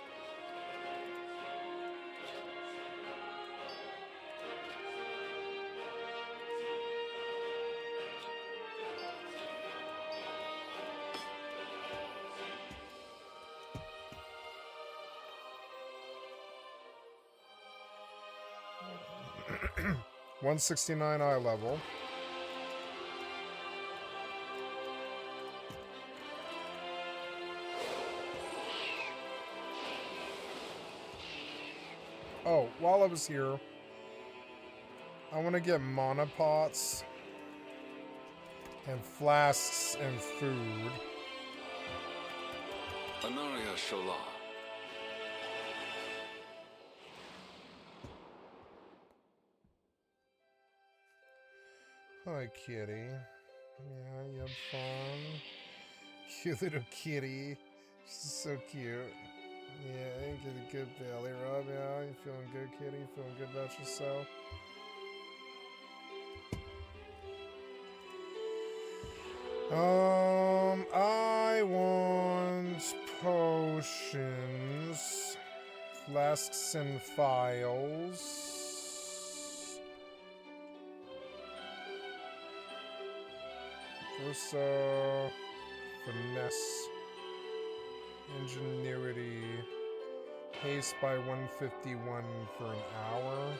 $169 eye level. Oh, while I was here, I want to get mana pots and flasks and food. Anaria Shola. Hi, kitty. Yeah, you have fun. Cute little kitty. She's so cute. Yeah, you get a good belly rub. Yeah, you feeling good, kitty? You feeling good about yourself? I want potions, flasks and files. First, finesse, ingenuity, haste by 151 for an hour.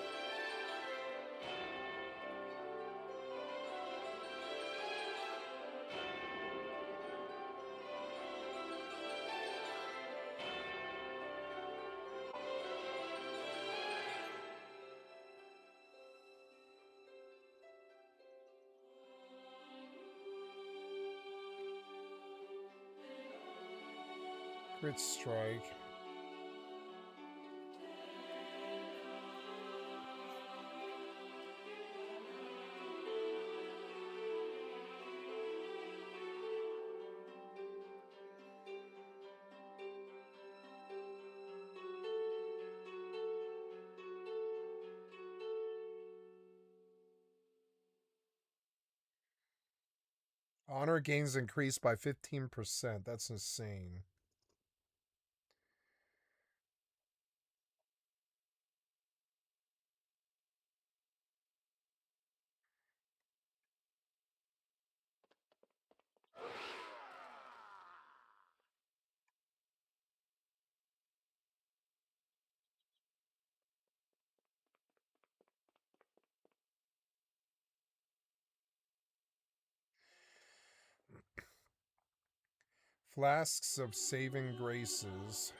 Crit strike. Honor gains increased by 15%. That's insane. Flasks of Saving Graces.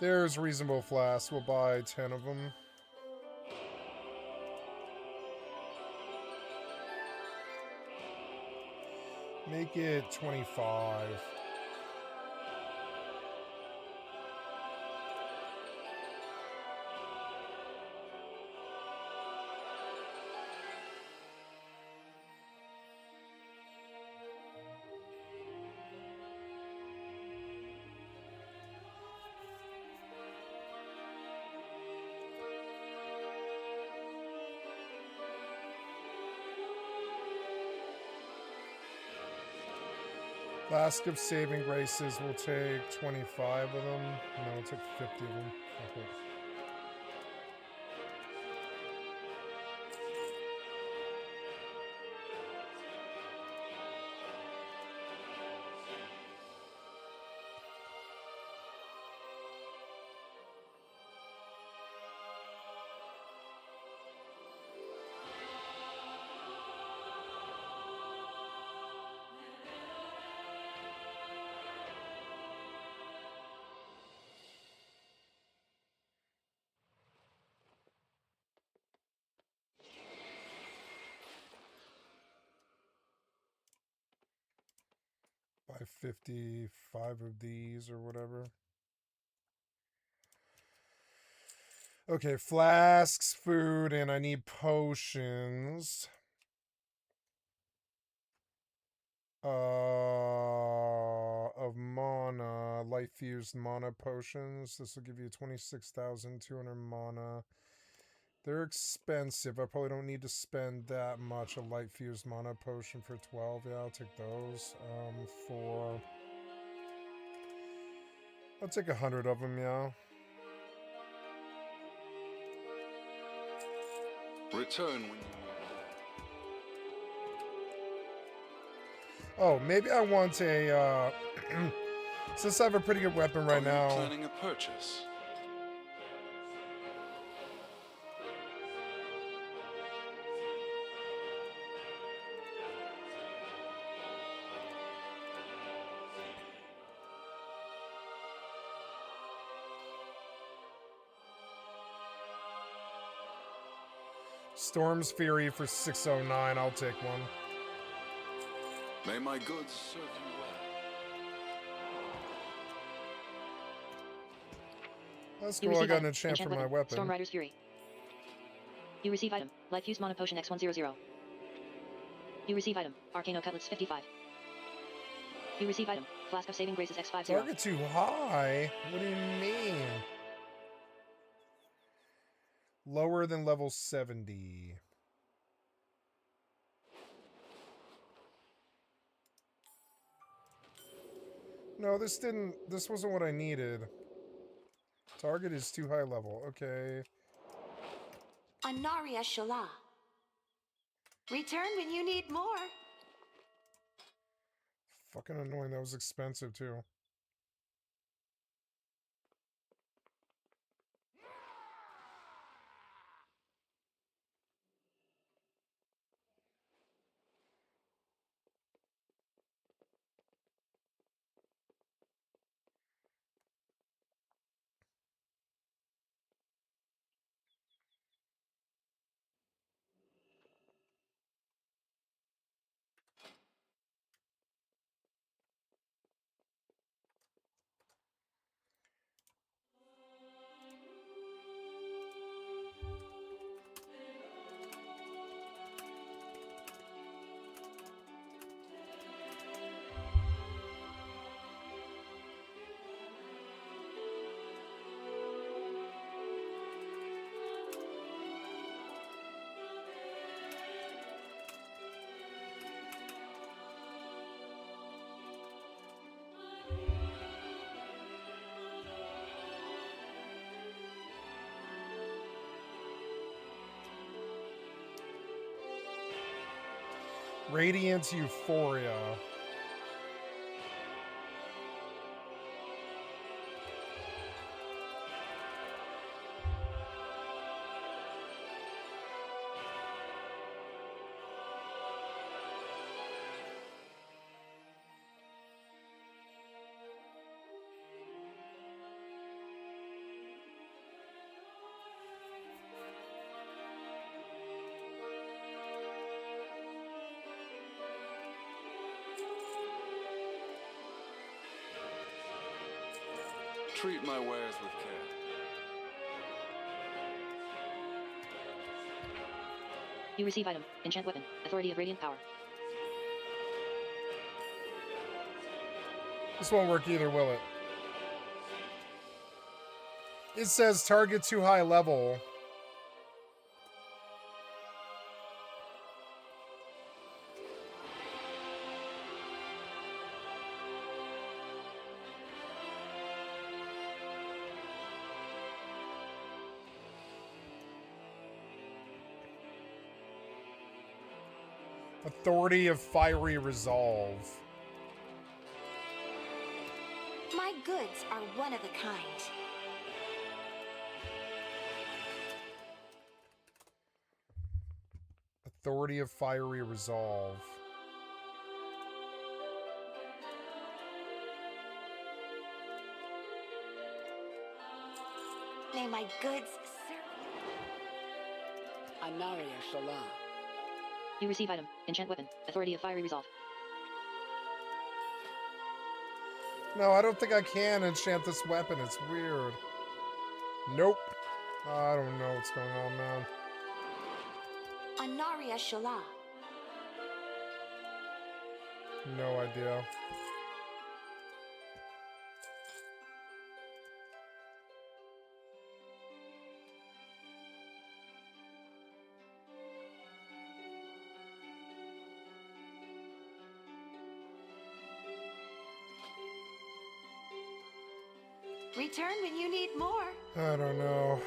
There's reasonable flasks. We'll buy 10 of them. Make it 25. Flask of Saving Graces, we'll take 25 of them. No, we'll take 50 of them. Okay. Buy 55 of these or whatever. Okay, flasks, food, and I need potions. Of mana, light fused mana potions. This will give you 26,200 mana. They're expensive. I probably don't need to spend that much. A light fused mana potion for 12. Yeah, I'll take those. I'll take 100 of them, yeah. Return when you Oh, maybe I want a, since I have a pretty good weapon right now. planning a purchase. Storm's Fury for 609. I'll take one. May my goods serve you well. That's You cool. I receive got item. an enchant for my weapon. weapon. Storm Rider's Fury. You receive item. Light fused mana potion X100. You receive item. Arcano Cutlets 55. You receive item. Flask of Saving Graces X50. Target too high? What do you mean? Lower than level 70. No, this wasn't what I needed. Target is too high level. Okay. Anaria Shala. Return when you need more. Fucking annoying. That was expensive too. Radiant Euphoria. Treat my wares with care. You receive item. Enchant weapon. Authority of Radiant Power. This won't work either, will it? It says target too high level. Authority of fiery resolve. My goods are one of a kind. Authority of fiery resolve. May my goods serve. Anaria Shola. You receive item. Enchant weapon. Authority of fiery resolve. No, I don't think I can enchant this weapon. It's weird. Nope. I don't know what's going on, man. Anaria Shola. No idea. Return when you need more. I don't know.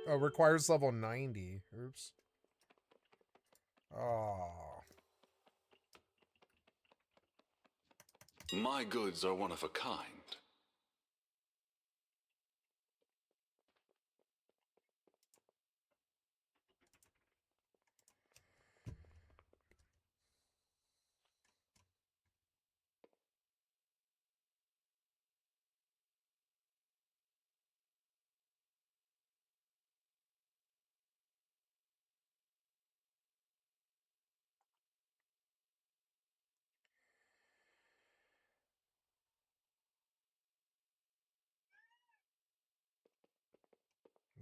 Oh, requires level 90. Oops. Oh. My goods are one of a kind.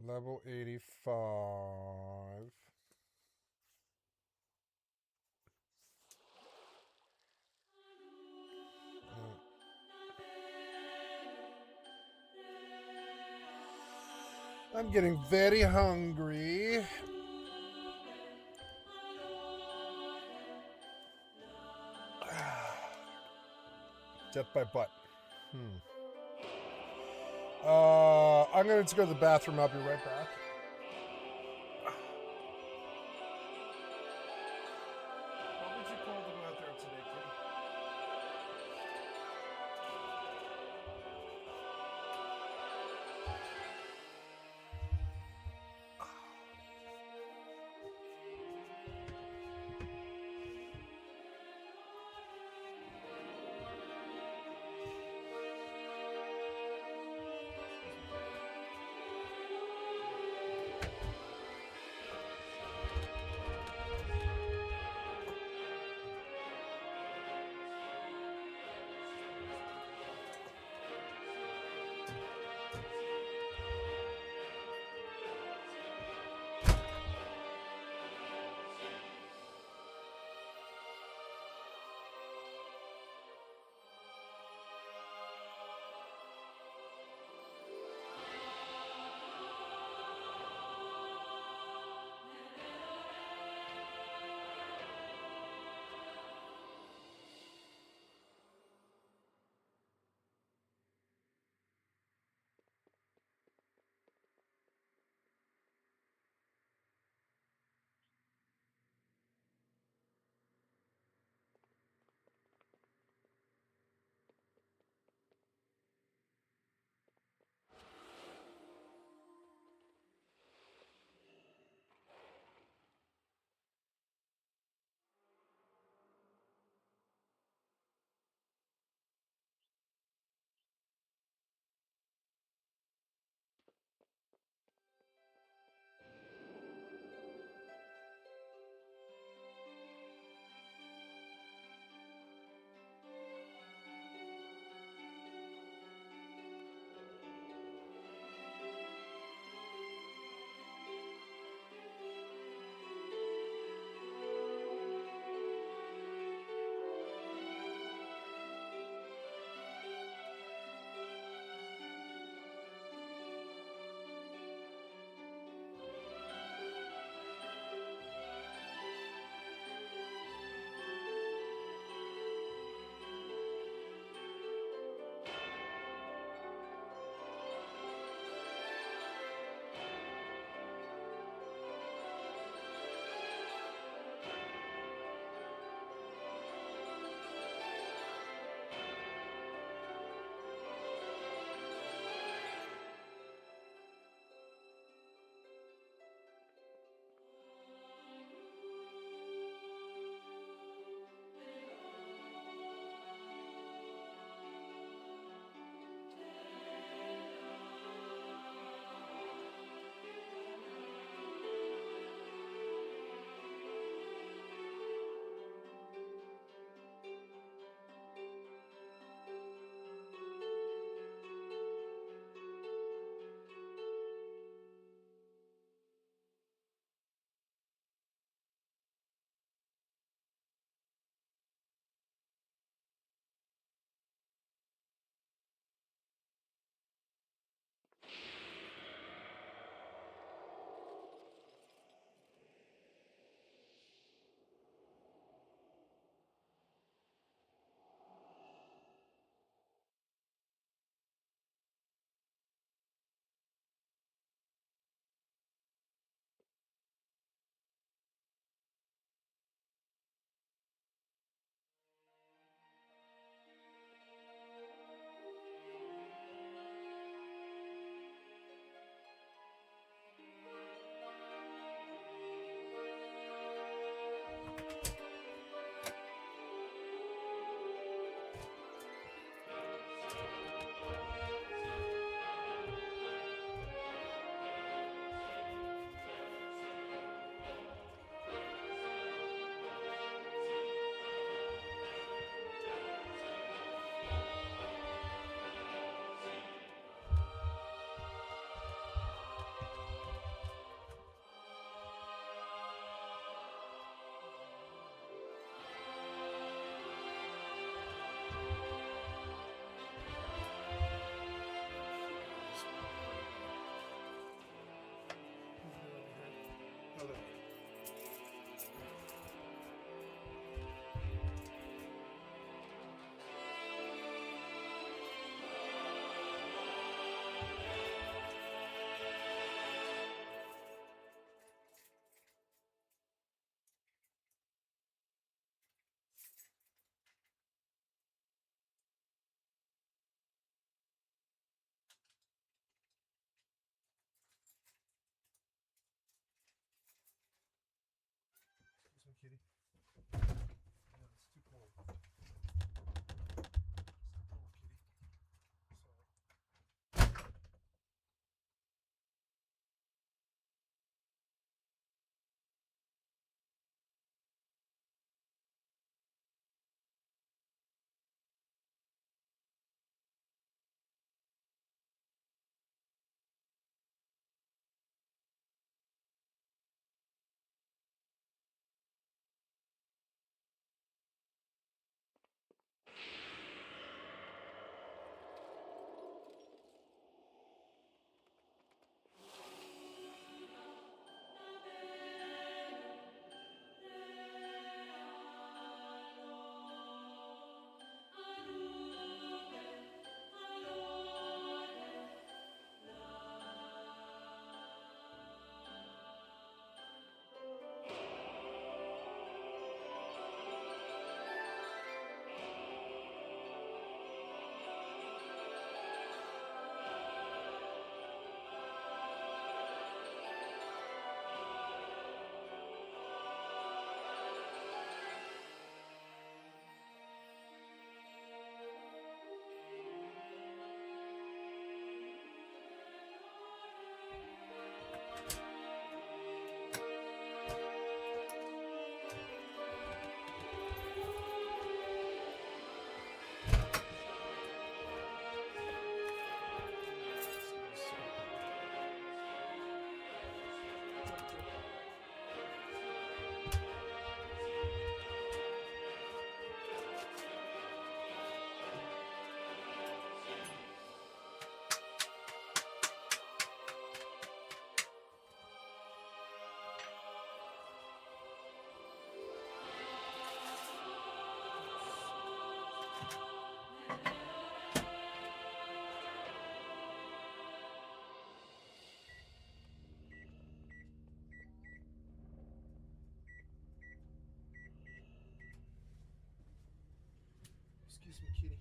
Level 85. I'm getting very hungry. Death by butt. I'm going to go to the bathroom. I'll be right back. What would you call the weather today, kid? Excuse me, kitty.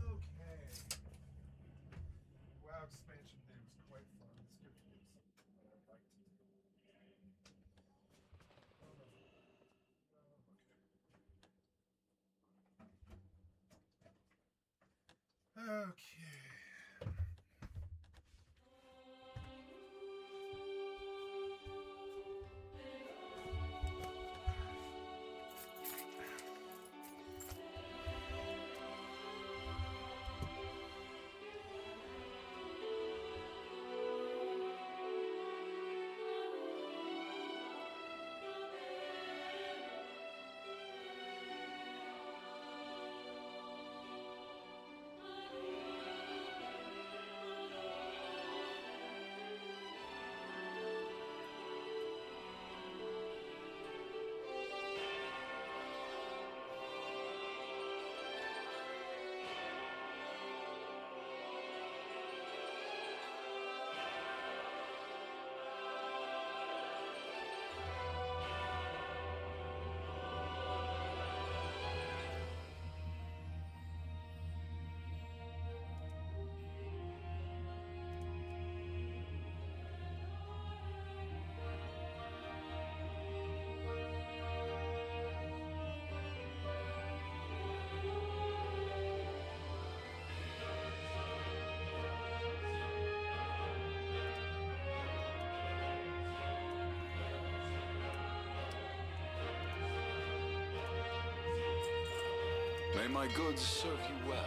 Okay. WoW expansion day was quite fun. Let's get to do something that I'd like to do. Oh no. Okay. May my goods serve you well.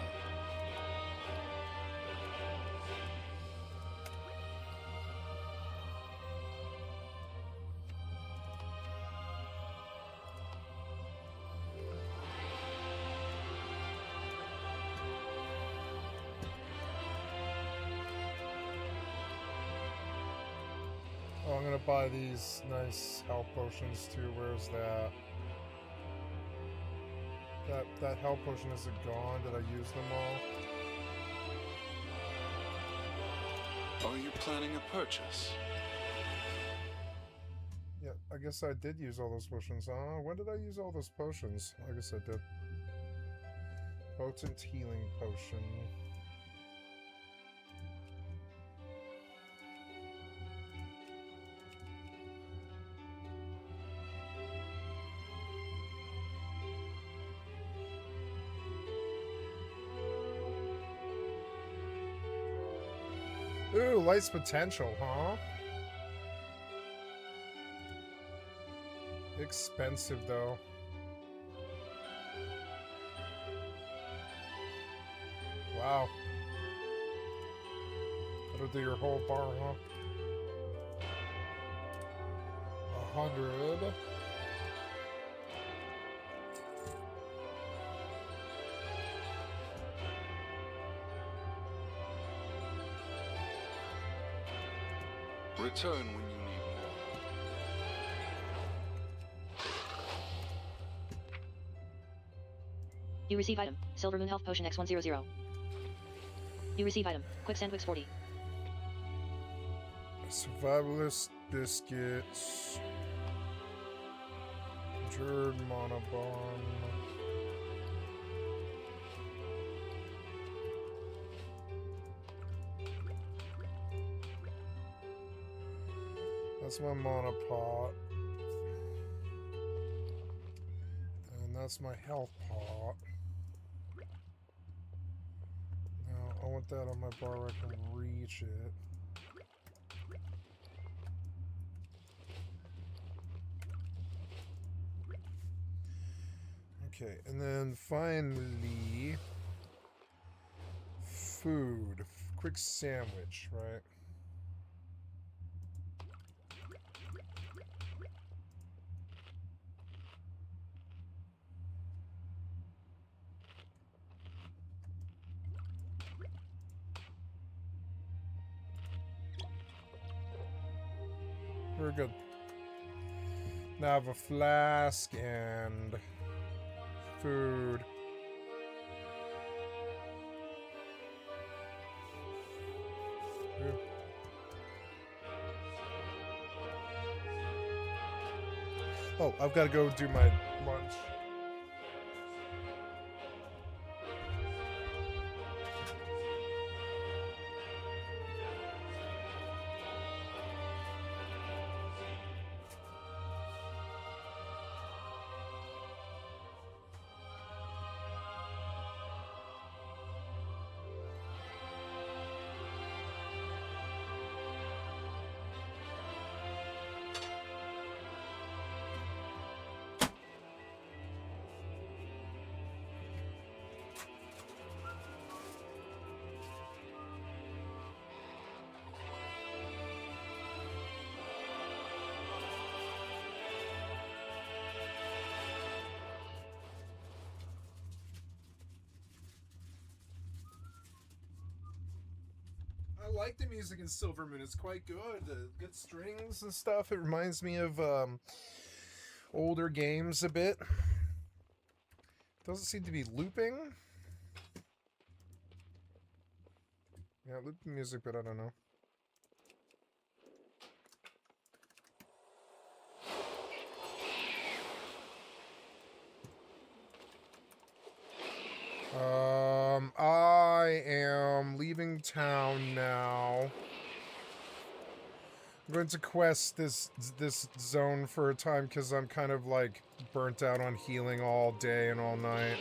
Oh, I'm gonna buy these nice health potions too. Where's that? That health potion, is it gone? Did I use them all? Are you planning a purchase? Yeah, I guess I did use all those potions. When did I use all those potions? I guess I did. Potent healing potion. Ooh, Light's Potential, huh? Expensive, though. Wow. That'll do your whole bar, huh? 100. Return when you need more. You receive item. Silver Moon Health Potion X100. You receive item. Quick Sandwich 40. Survivalist biscuits. Conjured mana bomb. That's my mana pot. And that's my health pot. Now I want that on my bar where I can reach it. Okay, and then finally, food. Quick sandwich, right? We're good. Now I have a flask and food. Ooh. Oh, I've got to go do my lunch. I like the music in Silvermoon. It's quite good. Good strings and stuff. It reminds me of older games a bit. Doesn't seem to be looping. Yeah, looping music, but I don't know. I am leaving town now. I'm going to quest this zone for a time because I'm kind of like burnt out on healing all day and all night.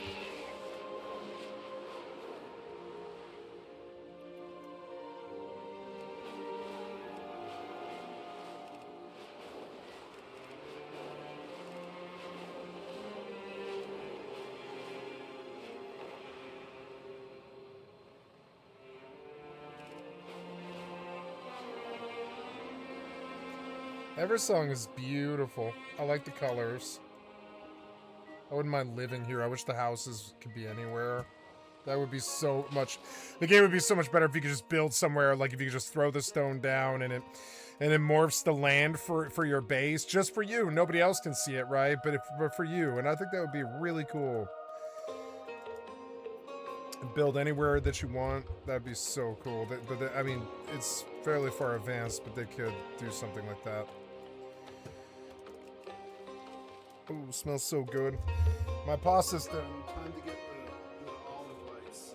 Eversong is beautiful. I like the colors. I wouldn't mind living here. I wish the houses could be anywhere. That would be so much... The game would be so much better if you could just build somewhere, like if you could just throw the stone down and it morphs the land for your base, just for you. Nobody else can see it, right? But for you. And I think that would be really cool. Build anywhere that you want. That'd be so cool. I mean, it's fairly far advanced, but they could do something like that. Ooh, smells so good. My pasta's done. Time to get the olive bites.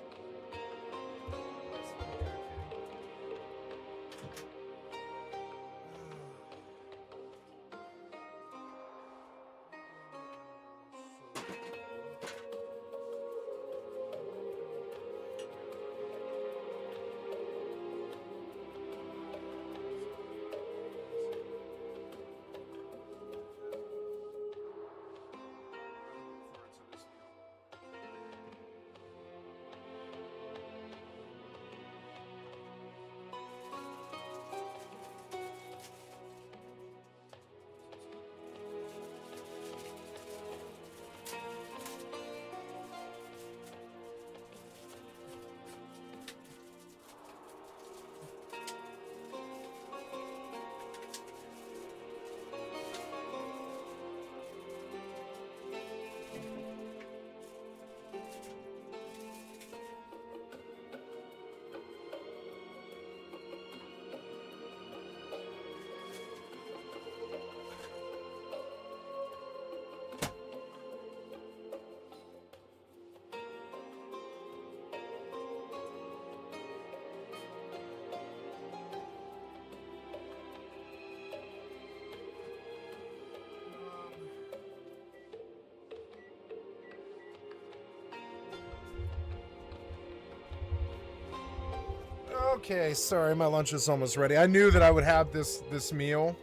Okay, sorry, my lunch is almost ready. I knew that I would have this meal.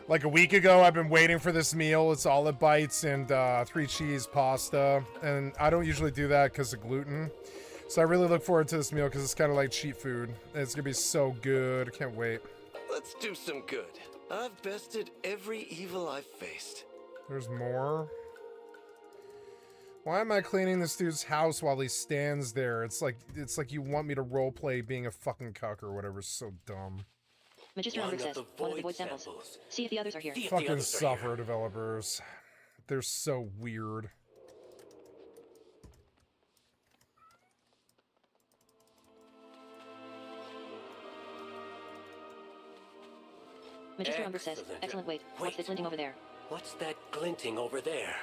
Like a week ago, I've been waiting for this meal. It's olive bites and 3 cheese pasta. And I don't usually do that because of gluten. So I really look forward to this meal because it's kind of like cheap food. And it's going to be so good. I can't wait. Let's do some good. I've bested every evil I've faced. There's more. Why am I cleaning this dude's house while he stands there? It's like you want me to roleplay being a fucking cuck or whatever. It's so dumb. Magister Umbric says, one of the void samples. See if the others are here. Fucking software developers. They're so weird. Magister Umbric says, excellent, wait, what's this linting over there? What's that glinting over there?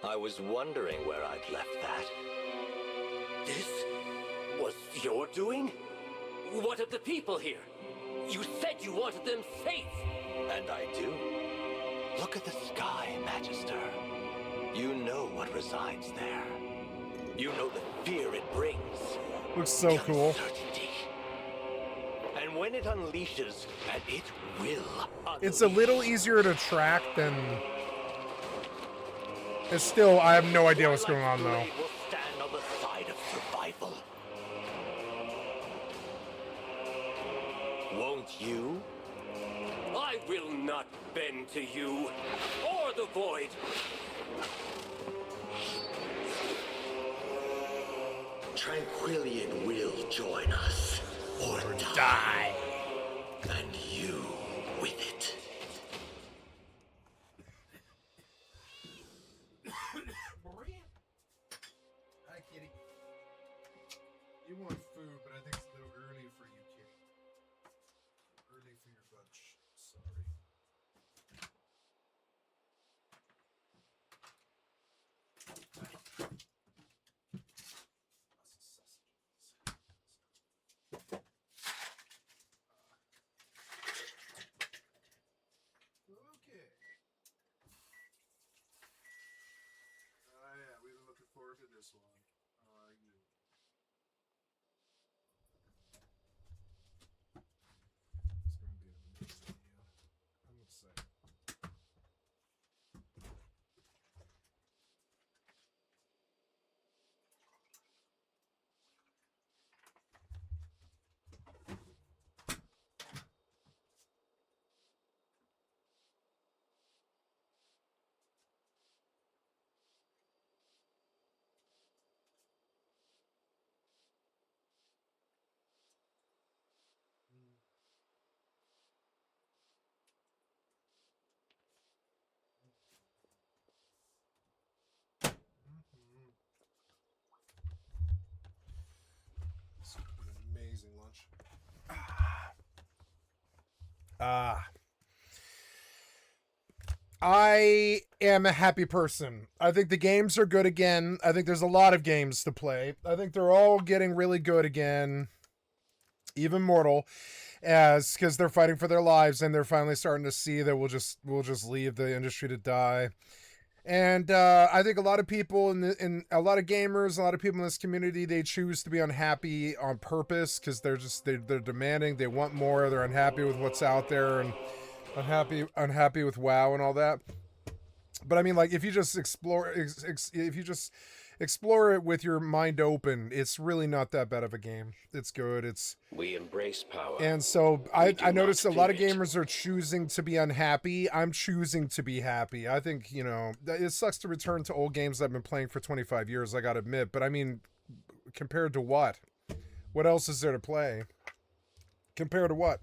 I was wondering where I'd left that. This was your doing? What of the people here? You said you wanted them safe! And I do. Look at the sky, Magister. You know what resides there. You know the fear it brings. Looks so cool. Uncertainty. And when it unleashes, and it will It's a little easier to track than... It's still, I have no idea what's going on, though. Blade will stand on the side of survival. Won't you? I will not bend to you, or the void! Tranquillian will join us, or die. And you with it. Hi, kitty. You want food, but I think it's a little early for you, kitty. Early for your bunch. Sorry. Okay. Yeah, we've been looking forward to this one. You. It's going to be an amazing video. I'm excited. It's an amazing lunch. I am a happy person. I think the games are good again. I think there's a lot of games to play. I think they're all getting really good again. Even Mortal, as because they're fighting for their lives and they're finally starting to see that we'll just leave the industry to die. And I think a lot of people in a lot of gamers, a lot of people in this community, they choose to be unhappy on purpose because they're demanding, they want more, they're unhappy with what's out there and unhappy with WoW and all that. But I mean, like, if you just explore it with your mind open, it's really not that bad of a game. It's good. We embrace power. And so I noticed a lot of gamers are choosing to be unhappy. I'm choosing to be happy. I think, you know, it sucks to return to old games I've been playing for 25 years, I gotta admit. But I mean, compared to what? What else is there to play? Compared to what?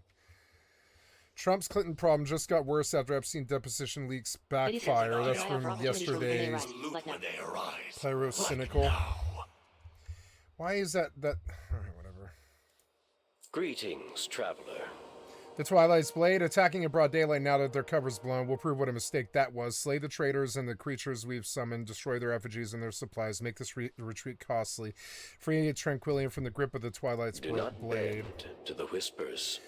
Trump's Clinton problem just got worse after Epstein deposition leaks backfire. That's from yesterday's Pyro Cynical. Why is that? All right, whatever. Greetings, traveler. The Twilight's Blade attacking in broad daylight now that their cover's blown will prove what a mistake that was. Slay the traitors and the creatures we've summoned, destroy their effigies and their supplies, make this retreat costly. Free Tranquillian from the grip of the Twilight's Blade. Do not bend to the whispers.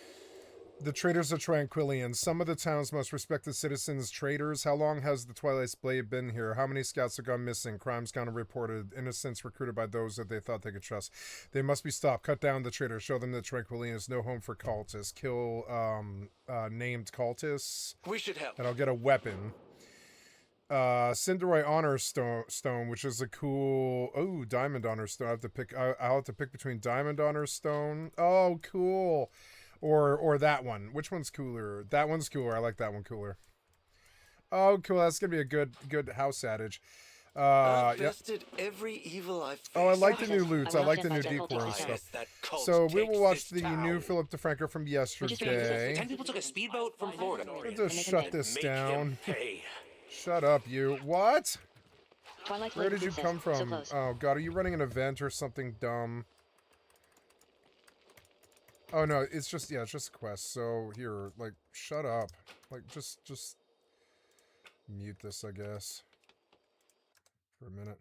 The traitors of Tranquillian. Some of the town's most respected citizens, traitors. How long has the Twilight's Blade been here? How many scouts have gone missing? Crimes gone unreported. Innocents recruited by those that they thought they could trust. They must be stopped. Cut down the traitors. Show them that Tranquillian is no home for cultists. Kill named cultists. We should help. And I'll get a weapon. Cinderoy Honor Stone, which is a cool... Oh, Diamond Honor Stone. I'll have to pick between Diamond Honor Stone. Oh, cool. Or that one. Which one's cooler? That one's cooler. I like that one cooler. Oh, cool. That's gonna be a good house adage. I've bested every evil I've faced. Oh, I like the new loots. I like the new decor and stuff. So we will watch the new Philip DeFranco from yesterday. 10 people took a speedboat from Florida. Just shut this down. Shut up, you. What? Where did you come from? Oh god, are you running an event or something dumb? Oh no, it's just it's just a quest. So here, like, shut up. Like, just mute this, I guess, for a minute.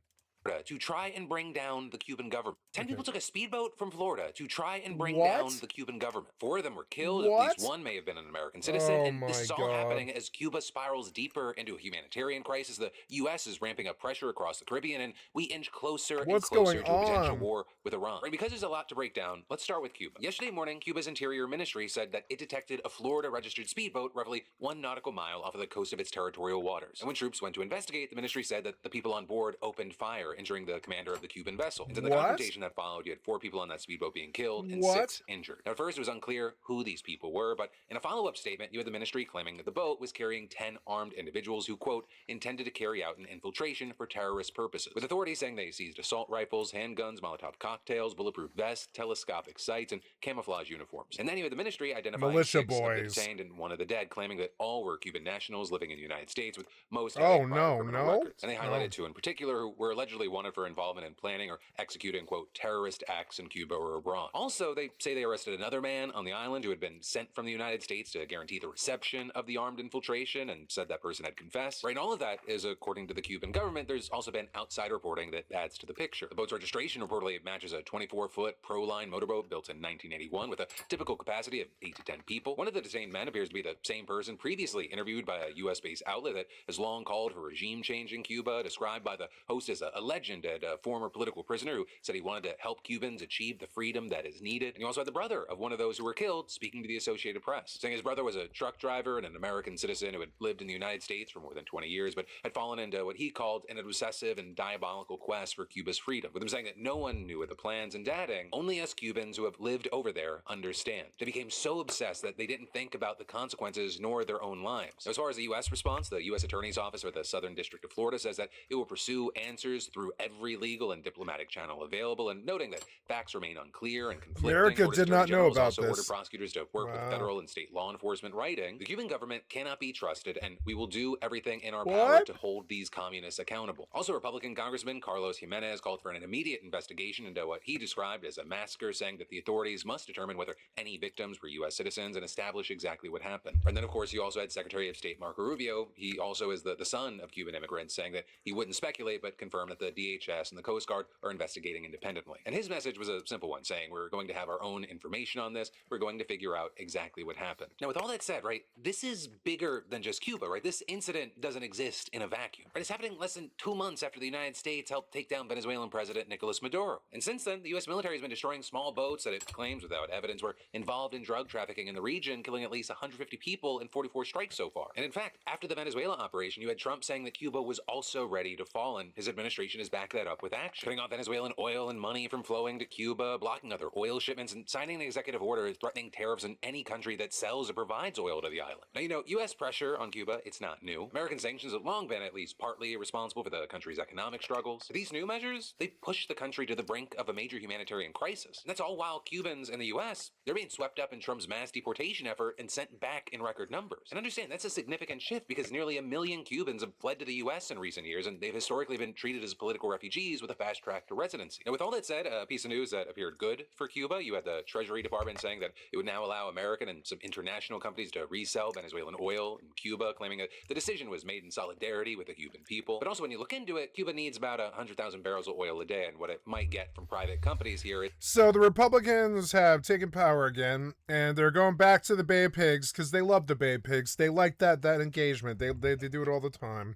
To try and bring down the Cuban government. 10 Okay. people took a speedboat from Florida to try and bring What? down the Cuban government. 4 of them were killed. What? At least 1 may have been an American citizen. Oh and this my is all God. happening as Cuba spirals deeper into a humanitarian crisis. The U.S. is ramping up pressure across the Caribbean, and we inch closer and What's closer going to a potential on? war with Iran. Right, because there's a lot to break down, let's start with Cuba. Yesterday morning, Cuba's Interior Ministry said that it detected a Florida-registered speedboat roughly 1 nautical mile off of the coast of its territorial waters. And when troops went to investigate, the ministry said that the people on board opened fire, injuring the commander of the Cuban vessel. And in the What? confrontation that followed, you had 4 people on that speedboat being killed and What? 6 injured. Now, at first, it was unclear who these people were, but in a follow-up statement, you had the ministry claiming that the boat was carrying 10 armed individuals who, quote, intended to carry out an infiltration for terrorist purposes, with authorities saying they seized assault rifles, handguns, Molotov cocktails, bulletproof vests, telescopic sights, and camouflage uniforms. And then you had the ministry identifying Militia 6 of the boys. detained and 1 of the dead, claiming that all were Cuban nationals living in the United States, with most Oh, having prior no, criminal no, records. And they highlighted no. 2 in particular who were allegedly wanted for involvement in planning or executing, quote, terrorist acts in Cuba or abroad. Also, they say they arrested another man on the island who had been sent from the United States to guarantee the reception of the armed infiltration, and said that person had confessed. Right, and all of that is according to the Cuban government. There's also been outside reporting that adds to the picture. The boat's registration reportedly matches a 24-foot Proline motorboat built in 1981 with a typical capacity of 8 to 10 people. One of the detained men appears to be the same person previously interviewed by a U.S.-based outlet that has long called for regime change in Cuba, described by the host as a legend and a former political prisoner who said he wanted to help Cubans achieve the freedom that is needed. And you also had the brother of one of those who were killed speaking to the Associated Press, saying his brother was a truck driver and an American citizen who had lived in the United States for more than 20 years, but had fallen into what he called an obsessive and diabolical quest for Cuba's freedom, with him saying that no one knew of the plans, and adding, only us Cubans who have lived over there understand. They became so obsessed that they didn't think about the consequences nor their own lives. As far as the U.S. response, the U.S. Attorney's Office for the Southern District of Florida says that it will pursue answers through every legal and diplomatic channel available, and noting that facts remain unclear and conflicting. America Florida's did not Attorney know General has about also ordered this. prosecutors to work with Wow. federal and state law enforcement, writing, the Cuban government cannot be trusted, and we will do everything in our power What? to hold these communists accountable. Also, Republican Congressman Carlos Jimenez called for an immediate investigation into what he described as a massacre, saying that the authorities must determine whether any victims were U.S. citizens and establish exactly what happened. And then, of course, you also had Secretary of State Marco Rubio. He also is the son of Cuban immigrants, saying that he wouldn't speculate but confirm that the DHS and the Coast Guard are investigating independently. And his message was a simple one, saying we're going to have our own information on this. We're going to figure out exactly what happened. Now, with all that said, right, this is bigger than just Cuba, right? This incident doesn't exist in a vacuum, right? It's happening less than 2 months after the United States helped take down Venezuelan President Nicolas Maduro. And since then, the U.S. military has been destroying small boats that it claims without evidence were involved in drug trafficking in the region, killing at least 150 people in 44 strikes so far. And in fact, after the Venezuela operation, you had Trump saying that Cuba was also ready to fall, and his administration has backed that up with action, cutting off Venezuelan oil and money from flowing to Cuba, blocking other oil shipments, and signing an executive order threatening tariffs in any country that sells or provides oil to the island. Now, you know, U.S. pressure on Cuba, it's not new. American sanctions have long been at least partly responsible for the country's economic struggles. But these new measures, they push the country to the brink of a major humanitarian crisis. And that's all while Cubans in the U.S., they're being swept up in Trump's mass deportation effort and sent back in record numbers. And understand, that's a significant shift because nearly 1 million Cubans have fled to the U.S. in recent years, and they've historically been treated as political refugees with a fast track to residency. Now, with all that said, a piece of news that appeared good for Cuba, you had the Treasury Department saying that it would now allow American and some international companies to resell Venezuelan oil in Cuba, claiming that the decision was made in solidarity with the Cuban people. But also, when you look into it, Cuba needs about 100,000 barrels of oil a day, and what it might get from private companies here is... So the Republicans have taken power again, and they're going back to the Bay Pigs because they love the Bay Pigs. They like that engagement. They do it all the time.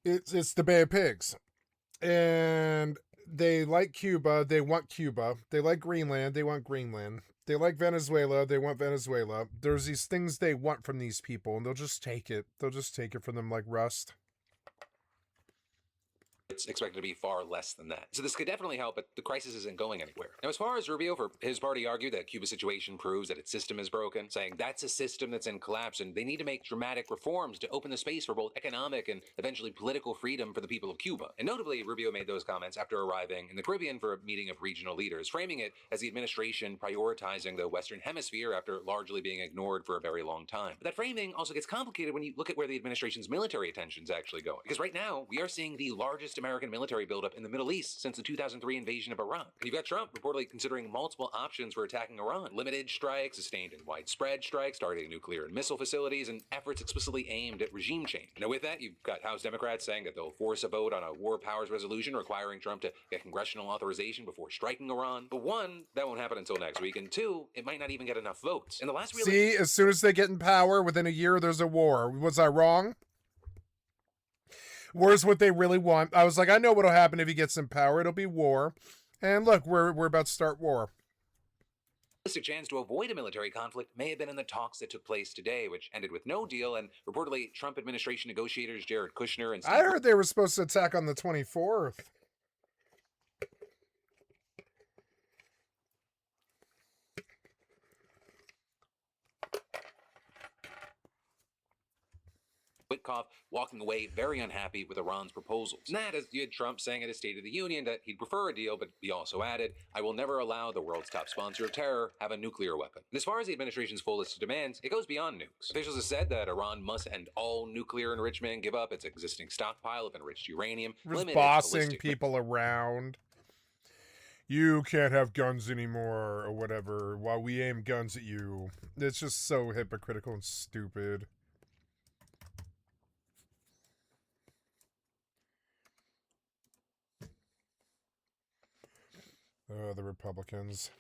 It's the Bay Pigs, and they like Cuba. They want Cuba. They like Greenland. They want Greenland. They like Venezuela. They want Venezuela. There's these things they want from these people, and they'll just take it. They'll just take it from them like rust. It's expected to be far less than that. So this could definitely help, but the crisis isn't going anywhere. Now, as far as Rubio, for his party, argued that Cuba's situation proves that its system is broken, saying that's a system that's in collapse and they need to make dramatic reforms to open the space for both economic and eventually political freedom for the people of Cuba. And notably, Rubio made those comments after arriving in the Caribbean for a meeting of regional leaders, framing it as the administration prioritizing the Western Hemisphere after largely being ignored for a very long time. But that framing also gets complicated when you look at where the administration's military attention is actually going. Because right now, we are seeing the largest American military buildup in the Middle East since the 2003 invasion of Iraq. And you've got Trump reportedly considering multiple options for attacking Iran: limited strikes, sustained and widespread strikes targeting nuclear and missile facilities, and efforts explicitly aimed at regime change. Now, with that, you've got House Democrats saying that they'll force a vote on a war powers resolution requiring Trump to get congressional authorization before striking Iran. But one, that won't happen until next week, and two, it might not even get enough votes. And the last See, as soon as they get in power, within a year, there's a war. Was I wrong? War's what they really want. I was like, I know what'll happen if he gets in power. It'll be war. And look, we're about to start war. A chance to avoid a military conflict may have been in the talks that took place today, which ended with no deal, and reportedly Trump administration negotiators Jared Kushner and I heard they were supposed to attack on the 24th. Witkoff walking away very unhappy with Iran's proposals. And that, as you had Trump saying at his State of the Union that he'd prefer a deal, but he also added, "I will never allow the world's top sponsor of terror have a nuclear weapon." And as far as the administration's full list of demands, it goes beyond nukes. Officials have said that Iran must end all nuclear enrichment and give up its existing stockpile of enriched uranium. Just bossing people around. You can't have guns anymore, or whatever, while we aim guns at you. It's just so hypocritical and stupid. Oh, the Republicans.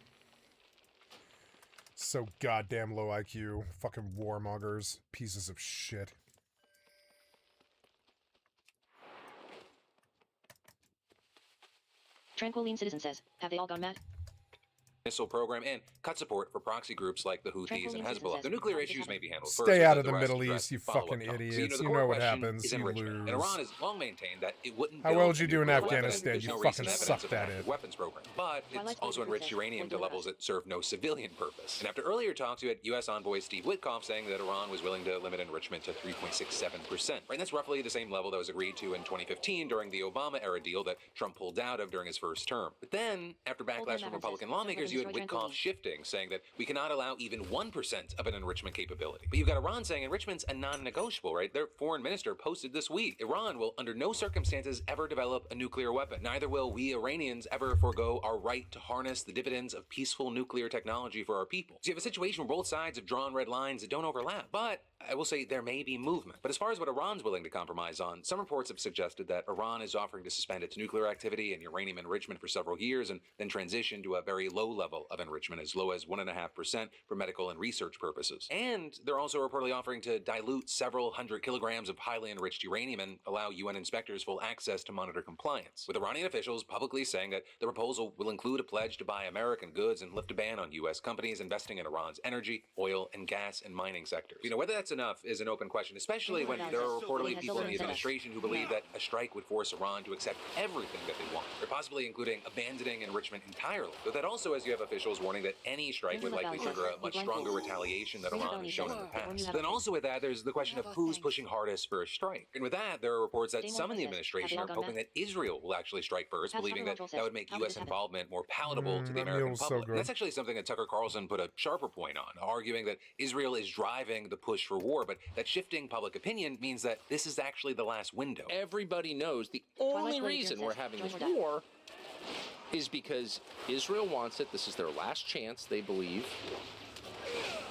So goddamn low IQ. Fucking warmongers. Pieces of shit. Tranquiline Citizen says, have they all gone mad? Missile program and cut support for proxy groups like the Houthis and Hezbollah. The nuclear issues may be handled first. Stay out of the rest Middle address East, you follow-up fucking talks. idiots. So, You the know core what question happens. is You enrichment. lose. And Iran has long maintained that it wouldn't How build well did you do in a nuclear Afghanistan? weapon. You There's no fucking recent sucked evidence at of it. weapons program. But it's Twilight also Force enriched says, uranium "We're to doing levels that serve no civilian purpose. And after earlier talks, you had U.S. envoy Steve Witkoff saying that Iran was willing to limit enrichment to 3.67%. Right, and that's roughly the same level that was agreed to in 2015 during the Obama-era deal that Trump pulled out of during his first term. But then, after backlash from Republican lawmakers, you had Witkoff shifting, saying that we cannot allow even 1% of an enrichment capability. But you've got Iran saying enrichment's a non-negotiable, right? Their foreign minister posted this week, Iran will under no circumstances ever develop a nuclear weapon. Neither will we Iranians ever forego our right to harness the dividends of peaceful nuclear technology for our people. So you have a situation where both sides have drawn red lines that don't overlap. But I will say there may be movement. But as far as what Iran's willing to compromise on, some reports have suggested that Iran is offering to suspend its nuclear activity and uranium enrichment for several years and then transition to a very low level of enrichment, as low as 1.5% for medical and research purposes. And they're also reportedly offering to dilute several hundred kilograms of highly enriched uranium and allow UN inspectors full access to monitor compliance, with Iranian officials publicly saying that the proposal will include a pledge to buy American goods and lift a ban on U.S. companies investing in Iran's energy, oil, and gas and mining sectors. You know, whether that's enough is an open question, especially when there are reportedly people in the administration who believe that a strike would force Iran to accept everything that they want, or possibly including abandoning enrichment entirely. But that also, as you have officials warning that any strike would likely trigger a much stronger retaliation that Iran has shown in the past. Then also with that, there's the question of who's pushing hardest for a strike. And with that, there are reports that some in the administration are hoping that Israel will actually strike first, believing that that would make U.S. involvement more palatable to the American public. And that's actually something that Tucker Carlson put a sharper point on, arguing that Israel is driving the push for war, but that shifting public opinion means that this is actually the last window. Everybody knows the only reason we're having this war is because Israel wants it. This is their last chance, they believe.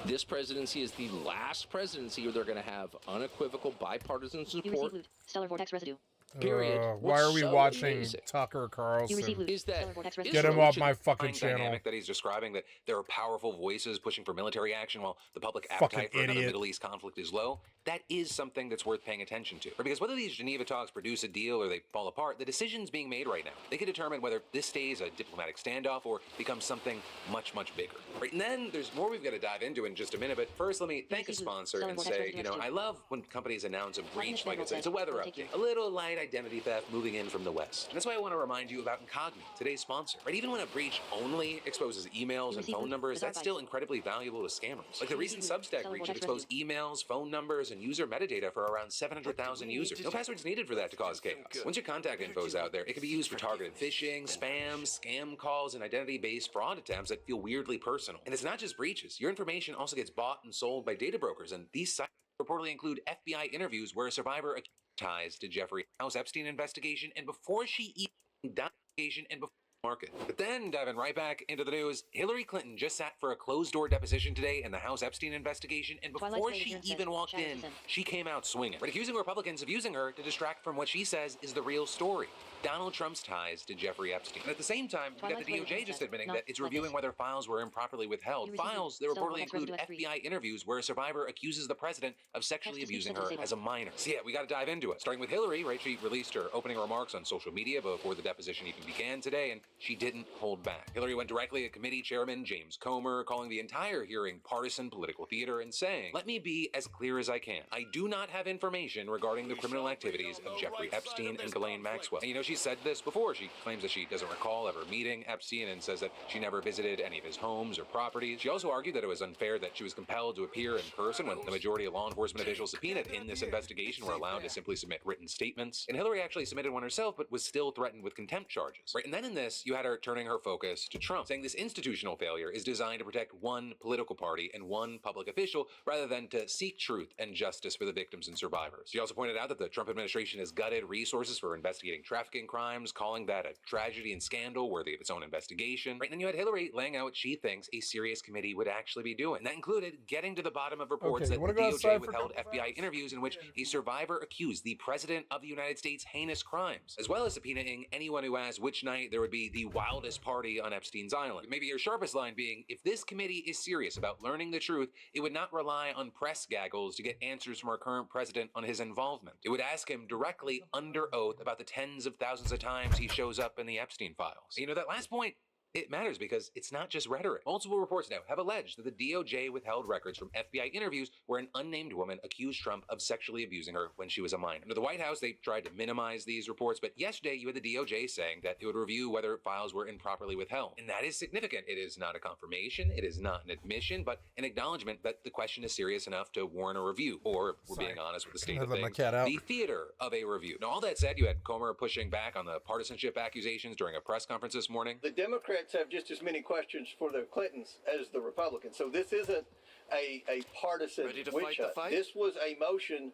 This presidency is the last presidency where they're going to have unequivocal bipartisan You support. receive loot. Stellar vortex residue. Period. Why are we What's so watching amazing Tucker Carlson? is that Get him off my fucking channel. Dynamic that he's describing, that there are powerful voices pushing for military action while the public appetite for another Middle East conflict is low. That is something that's worth paying attention to. Because whether these Geneva talks produce a deal or they fall apart, the decision's being made right now. They can determine whether this stays a diplomatic standoff or becomes something much, much bigger. Right, and then there's more we've got to dive into in just a minute, but first let me thank a sponsor and say, you know, I love when companies announce a breach like it's a weather update. A little light identity theft moving in from the West. And that's why I want to remind you about Incognito, today's sponsor. Right, even when a breach only exposes emails and phone numbers, that's still incredibly valuable to scammers. Like the recent Substack breach that exposed emails, phone numbers, and user metadata for around 700,000 users. No passwords needed for that to cause chaos. Once your contact info is out there, it can be used for targeted phishing, spam, scam calls, and identity-based fraud attempts that feel weirdly personal. And it's not just breaches. Your information also gets bought and sold by data brokers, and these sites reportedly include FBI interviews where a survivor ties to Jeffrey House Epstein investigation and before she even died investigation and before market. But then, diving right back into the news, Hillary Clinton just sat for a closed-door deposition today in the House Epstein investigation, and before she even walked in, she came out swinging, but accusing Republicans of using her to distract from what she says is the real story. Donald Trump's ties to Jeffrey Epstein. And at the same time, we got the DOJ just admitting that it's reviewing whether files were improperly withheld. Files that reportedly include FBI interviews where a survivor accuses the president of sexually abusing her as a minor. So yeah, we got to dive into it. Starting with Hillary, right? She released her opening remarks on social media before the deposition even began today, and she didn't hold back. Hillary went directly at committee chairman James Comer, calling the entire hearing partisan political theater and saying, "Let me be as clear as I can. I do not have information regarding the criminal activities of Jeffrey Epstein and Ghislaine Maxwell." And you know, she said this before. She claims that she doesn't recall ever meeting Epstein and says that she never visited any of his homes or properties. She also argued that it was unfair that she was compelled to appear in person when the majority of law enforcement officials subpoenaed in this investigation were allowed to simply submit written statements. And Hillary actually submitted one herself, but was still threatened with contempt charges. Right? And then in this, you had her turning her focus to Trump, saying this institutional failure is designed to protect one political party and one public official rather than to seek truth and justice for the victims and survivors. She also pointed out that the Trump administration has gutted resources for investigating trafficking crimes, calling that a tragedy and scandal worthy of its own investigation. Right? And then you had Hillary laying out what she thinks a serious committee would actually be doing. And that included getting to the bottom of reports that the DOJ withheld FBI interviews in which a survivor accused the President of the United States heinous crimes, as well as subpoenaing anyone who asked which night there would be the wildest party on Epstein's island. Maybe your sharpest line being, if this committee is serious about learning the truth, it would not rely on press gaggles to get answers from our current president on his involvement. It would ask him directly under oath about the tens of thousands of times he shows up in the Epstein files. You know, that last point, it matters because it's not just rhetoric. Multiple reports now have alleged that the DOJ withheld records from FBI interviews where an unnamed woman accused Trump of sexually abusing her when she was a minor. Under the White House, they tried to minimize these reports, but yesterday you had the DOJ saying that it would review whether files were improperly withheld. And that is significant. It is not a confirmation, it is not an admission, but an acknowledgement that the question is serious enough to warrant a review, or if we're being honest with the state of things, the theater of a review. Now, all that said, you had Comer pushing back on the partisanship accusations during a press conference this morning. The Democrats have just as many questions for the Clintons as the Republicans. So this isn't a partisan witch hunt. This was a motion,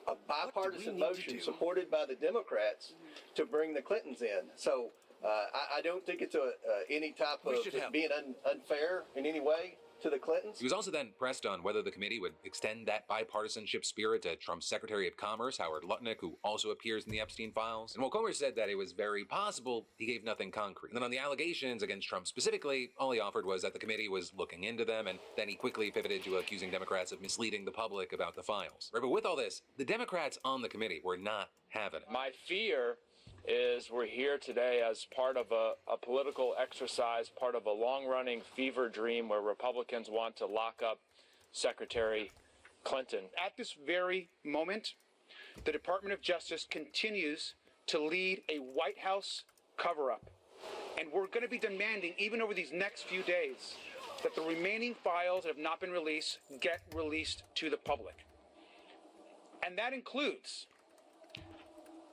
a bipartisan motion supported by the Democrats to bring the Clintons in. So I don't think it's any type of being unfair in any way to the Clintons. He was also then pressed on whether the committee would extend that bipartisanship spirit to Trump's Secretary of Commerce, Howard Lutnick, who also appears in the Epstein files. And while Comer said that it was very possible, he gave nothing concrete. And then on the allegations against Trump specifically, all he offered was that the committee was looking into them, and then he quickly pivoted to accusing Democrats of misleading the public about the files. Right, but with all this, the Democrats on the committee were not having it. My fear is we're here today as part of a political exercise, part of a long-running fever dream where Republicans want to lock up Secretary Clinton. At this very moment, the Department of Justice continues to lead a White House cover-up. And we're going to be demanding, even over these next few days, that the remaining files that have not been released get released to the public. And that includes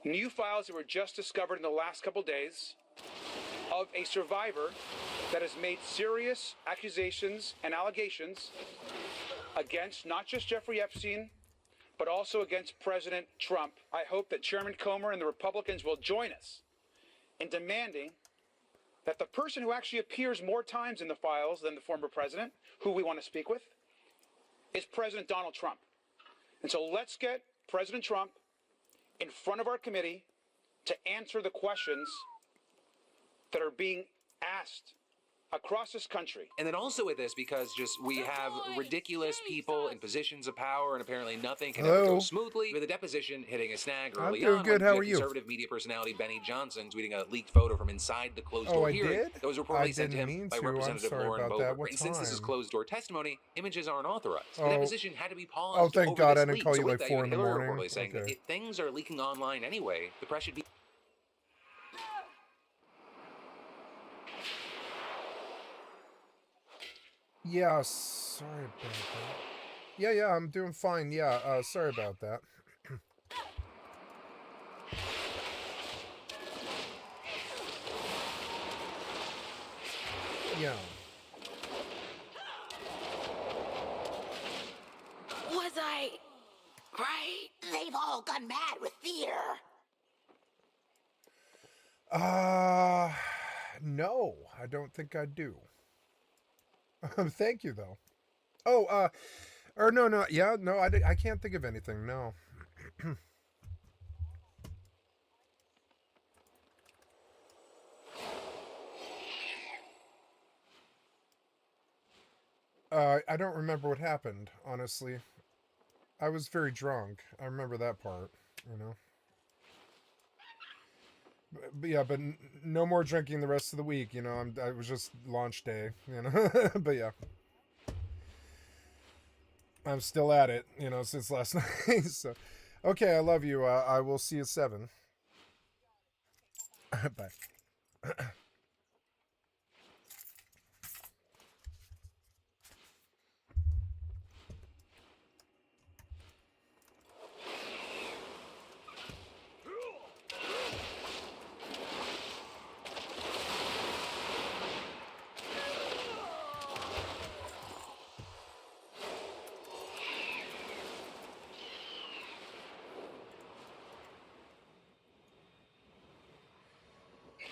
new files that were just discovered in the last couple days of a survivor that has made serious accusations and allegations against not just Jeffrey Epstein, but also against President Trump. I hope that Chairman Comer and the Republicans will join us in demanding that the person who actually appears more times in the files than the former president, who we want to speak with, is President Donald Trump. And so let's get President Trump in front of our committee to answer the questions that are being asked across this country. And then also with this, because just we have ridiculous people in positions of power, and apparently nothing can ever go smoothly. With the deposition hitting a snag early on, good. How are you? Conservative media personality Benny Johnson tweeting a leaked photo from inside the closed-door hearing that was reportedly sent to him by Representative Lauren Boebert. And since this is closed-door testimony, images aren't authorized. The deposition had to be paused. Oh, thank God I didn't call you so like 4 in the morning. Reportedly saying that if things are leaking online anyway, the press should be. Yeah, sorry about that. Yeah, I'm doing fine. Yeah, sorry about that. Yeah. Was I right? They they've all gone mad with fear. No, I don't think I do. Thank you, though. Oh, or no, yeah, no, I can't think of anything, no. I don't remember what happened, honestly. I was very drunk. I remember that part, you know. But yeah, but no more drinking the rest of the week, you know. I was just launch day, you know. But yeah. I'm still at it, you know, since last night. So, okay, I love you. I will see you at 7. Bye.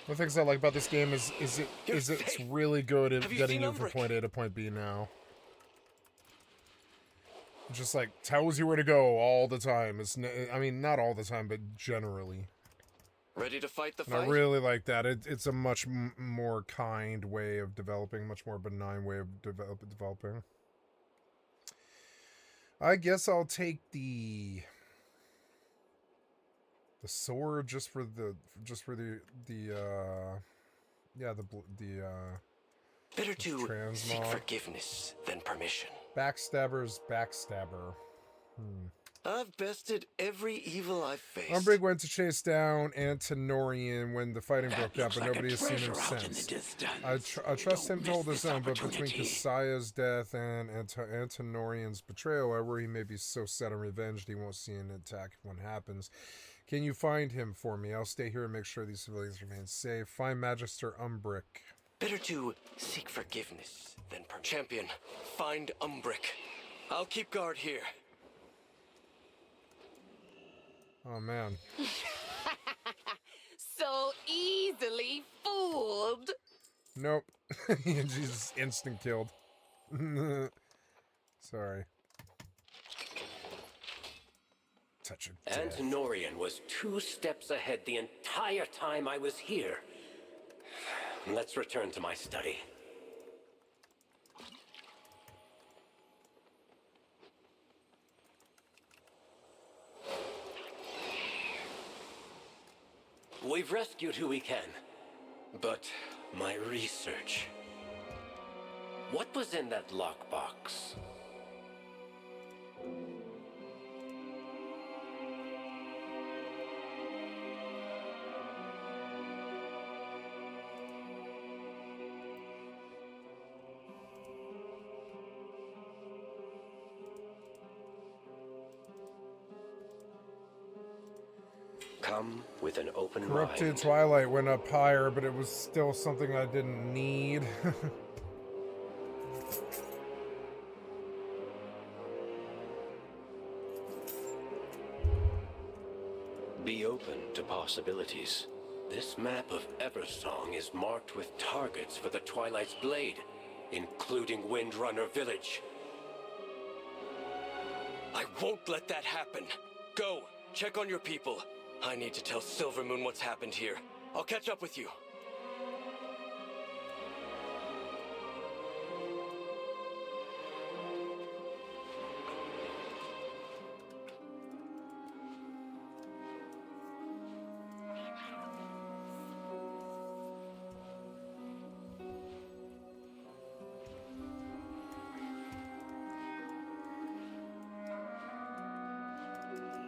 One of the things I like about this game is it's really good at getting you from point A to point B now. It just like tells you where to go all the time. I mean, not all the time, but generally. Ready to fight the And fight? I really like that. It's a much more kind way of developing, much more benign way of developing. I guess I'll take the sword just for the better to seek transmog. forgiveness than permission. Backstabber's backstabber. I've bested every evil I've faced. Umbrig went to chase down Antenorian when the fighting broke out, but nobody has seen him since. I trust him to hold his own, but between Kasaya's death and Antenorian's betrayal, I worry he may be so set on revenge that he won't see an attack if one happens. Can you find him for me? I'll stay here and make sure these civilians remain safe. Find Magister Umbric. Better to seek forgiveness than permission. Champion, find Umbric. I'll keep guard here. Oh, man. So easily fooled. Nope. Jesus, instant killed. Sorry. Touch of death. Antenorian was 2 steps ahead the entire time I was here. Let's return to my study. We've rescued who we can, but my research... What was in that lockbox? Come with an open Corrupted mind. Twilight went up higher, but it was still something I didn't need. Be open to possibilities. This map of Eversong is marked with targets for the Twilight's Blade, including Windrunner Village. I won't let that happen. Go, check on your people. I need to tell Silvermoon what's happened here. I'll catch up with you.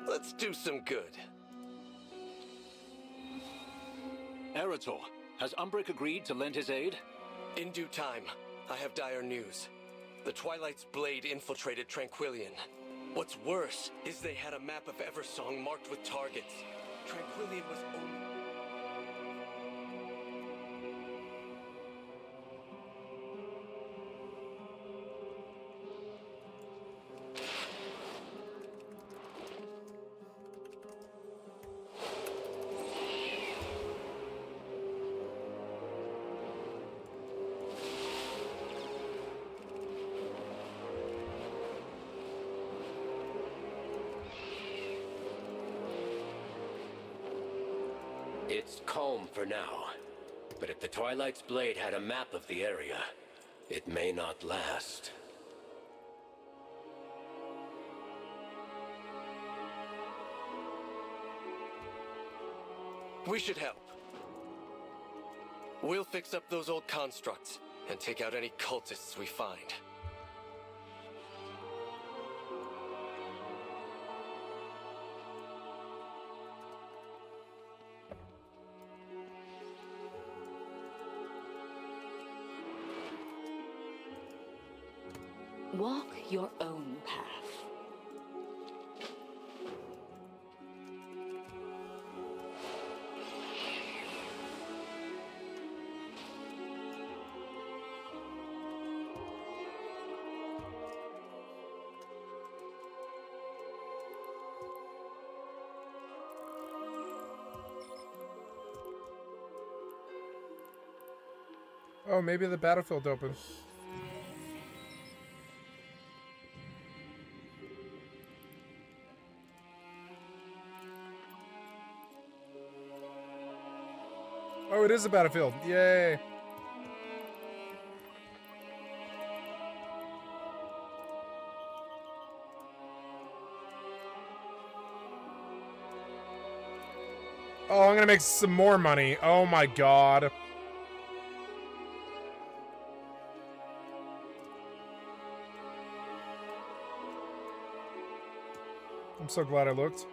Let's do some good. Eretor, has Umbric agreed to lend his aid? In due time, I have dire news. The Twilight's Blade infiltrated Tranquillion. What's worse is they had a map of Eversong marked with targets. Tranquillion was only... home for now. But if the Twilight's blade had a map of the area, it may not last. We should help. We'll fix up those old constructs and take out any cultists we find. Walk your own path. Oh, maybe the battlefield opens. Oh, it is a battlefield. Yay. Oh, I'm gonna make some more money. Oh my god. I'm so glad I looked.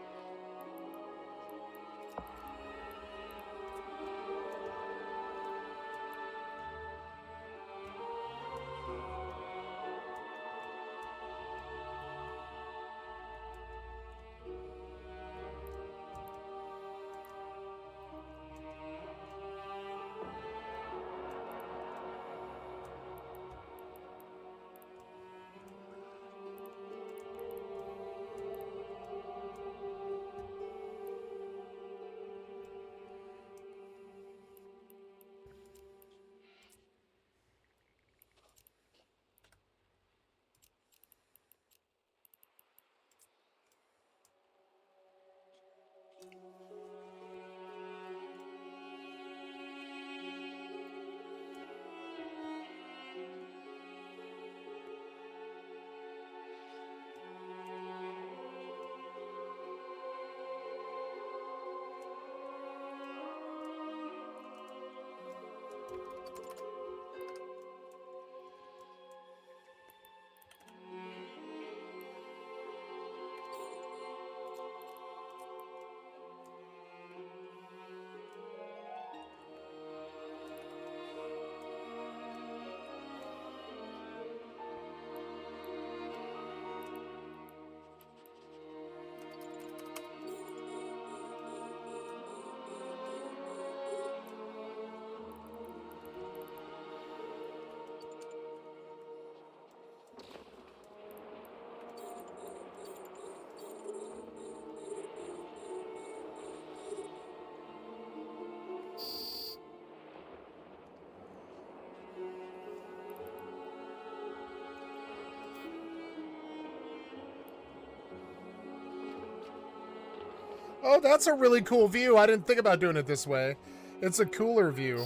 Oh, that's a really cool view. I didn't think about doing it this way. It's a cooler view.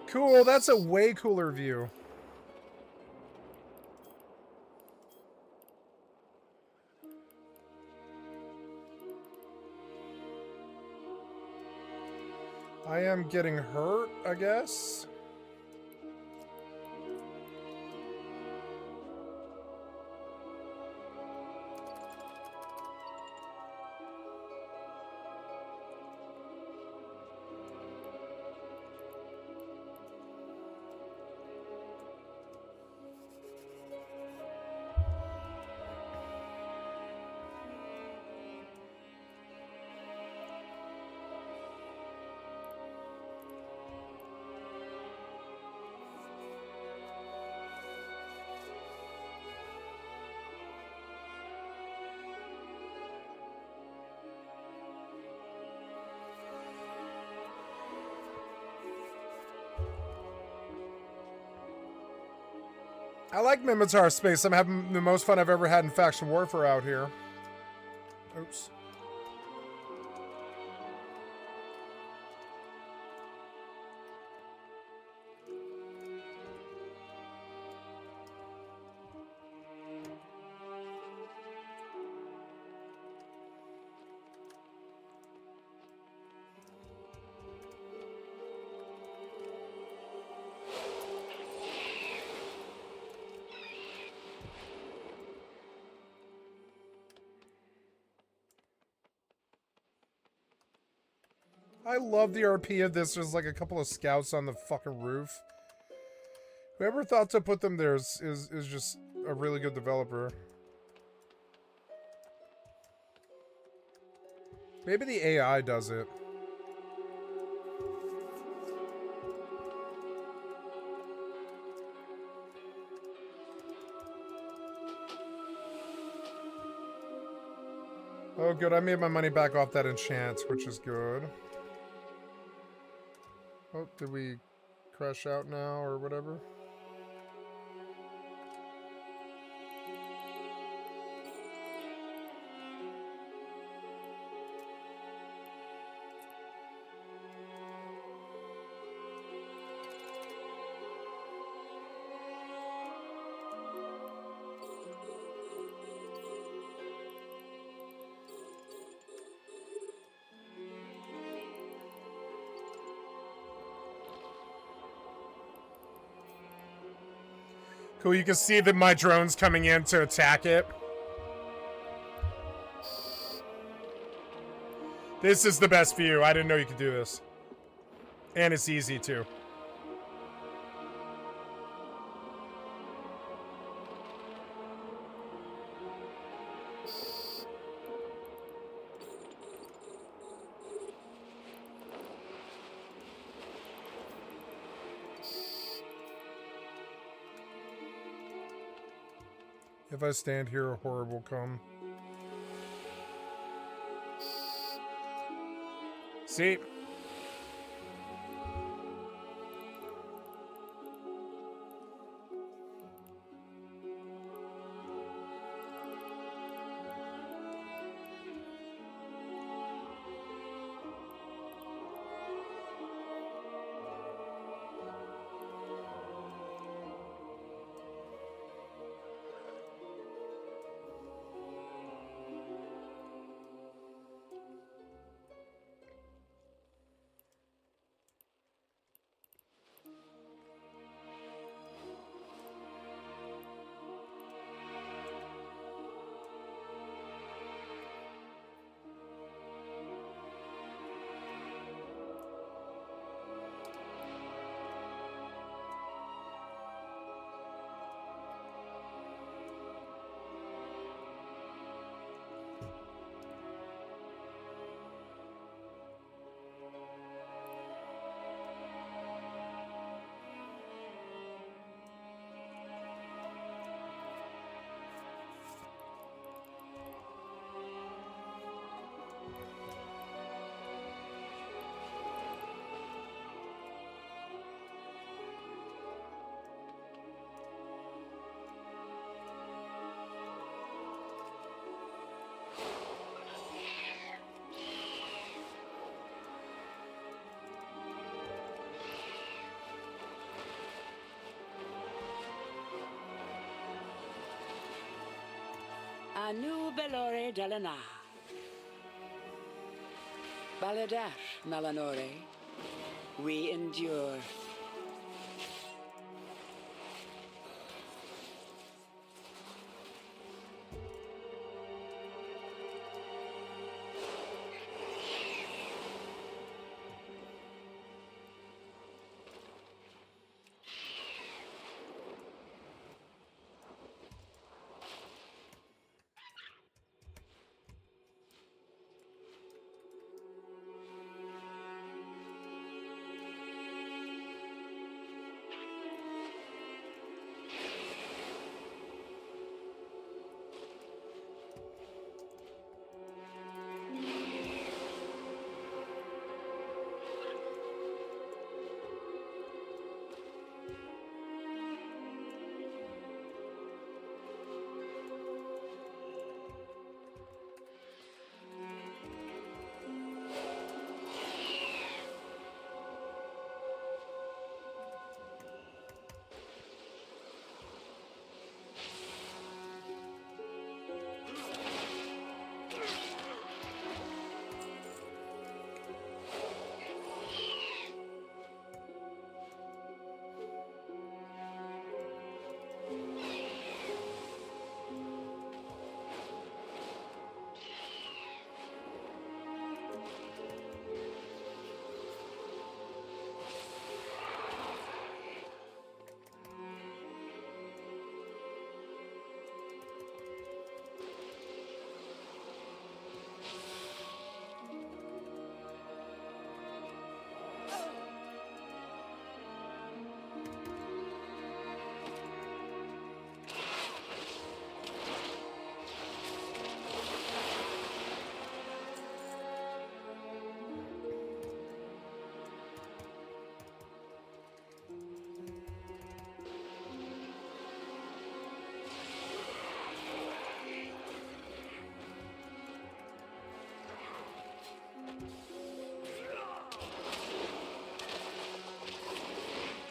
Cool, that's a way cooler view. I am getting hurt, I guess. I like Mimitar Space. I'm having the most fun I've ever had in Faction Warfare out here. Oops. I love the RP of this. There's like a couple of scouts on the fucking roof. Whoever thought to put them there is just a really good developer. Maybe the AI does it. Oh, good. I made my money back off that enchant, which is good. Oh, did we crash out now or whatever? Cool, you can see that my drone's coming in to attack it. This is the best view. I didn't know you could do this. And it's easy, too. If I stand here, a horror will come. See? Anu belore delana. Baladash melanore. We endure.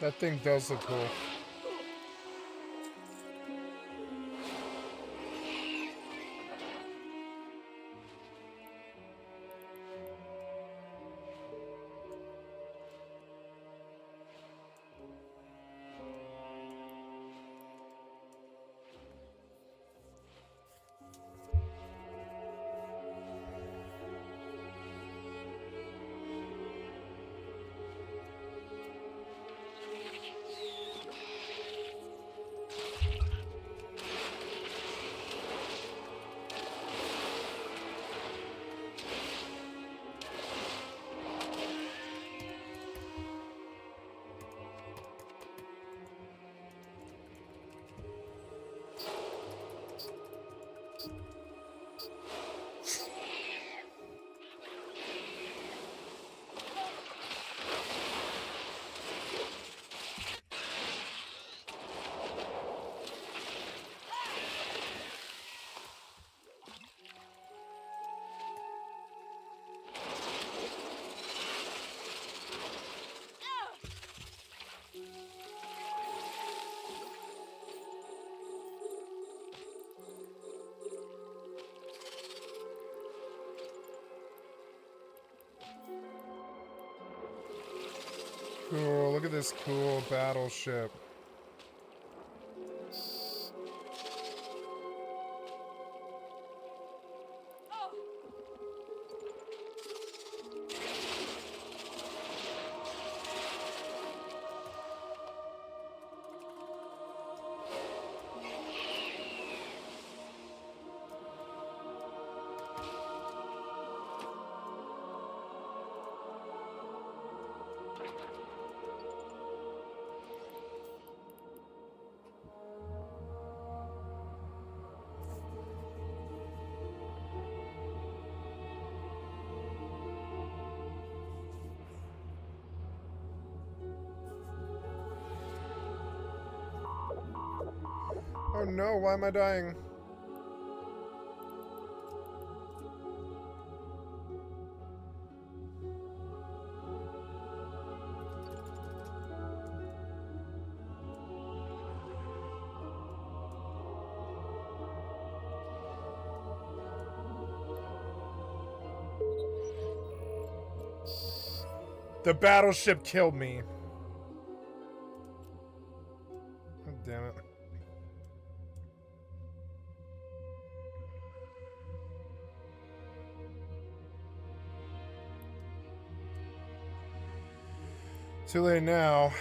That thing does look cool. Cool, look at this cool battleship. Oh no, why am I dying? The battleship killed me. God damn it. Too late now.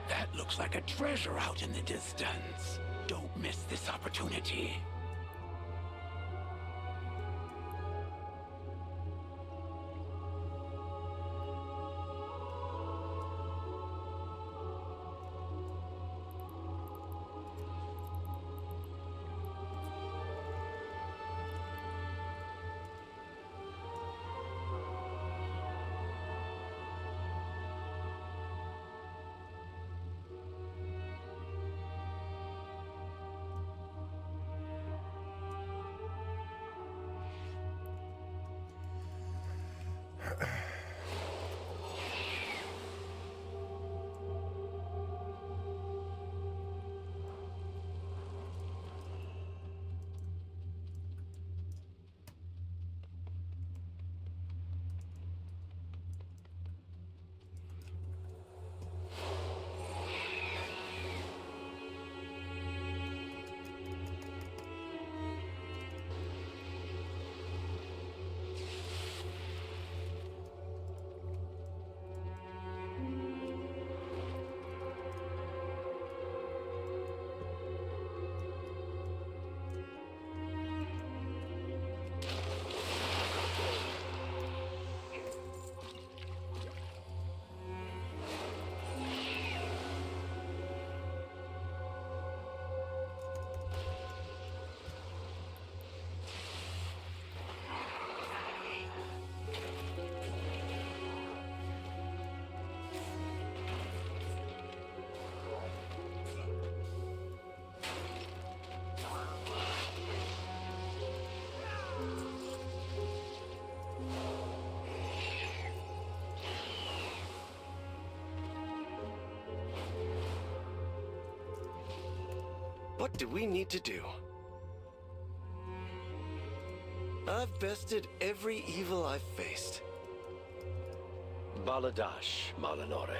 That looks like a treasure out in the distance. Don't miss this opportunity. What do we need to do? I've bested every evil I've faced. Baladash, Malanore.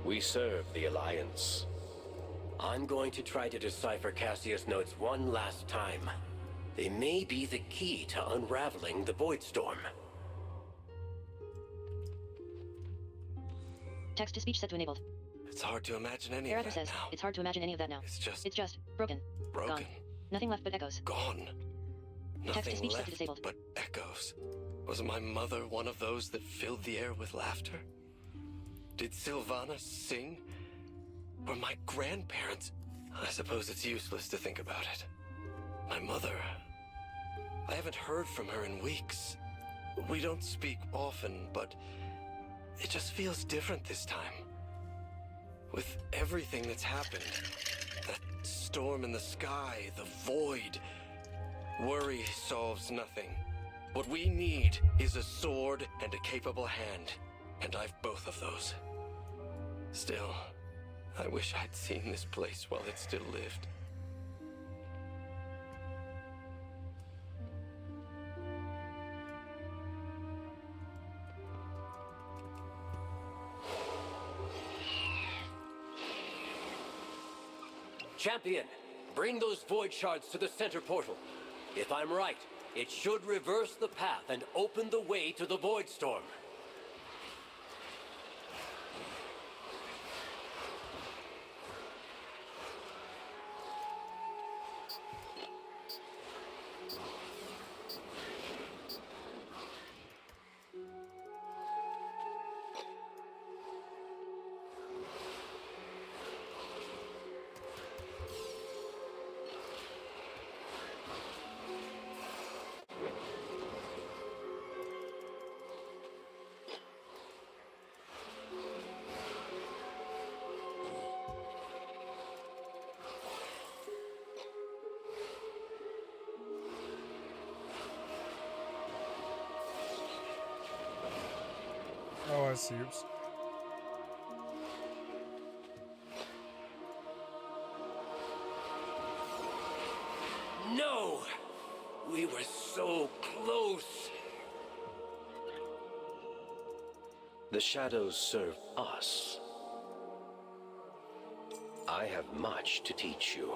We serve the Alliance. I'm going to try to decipher Cassius' notes one last time. They may be the key to unraveling the Void Storm. Text-to-speech set to enabled. It's hard to imagine any of that says, now. it's hard to imagine any of that now. It's just broken. Broken. Gone. Nothing left but echoes. Gone. Nothing Text-to-speech set left to disabled. but echoes. Was my mother one of those that filled the air with laughter? Did Sylvana sing? Or my grandparents? I suppose it's useless to think about it. My mother. I haven't heard from her in weeks. We don't speak often, but it just feels different this time. With everything that's happened, that storm in the sky, the void, worry solves nothing. What we need is a sword and a capable hand, and I've both of those. Still, I wish I'd seen this place while it still lived. Champion, bring those void shards to the center portal. If I'm right, it should reverse the path and open the way to the Void Storm. Oh, I see. Oops. No! We were so close! The shadows serve us. I have much to teach you.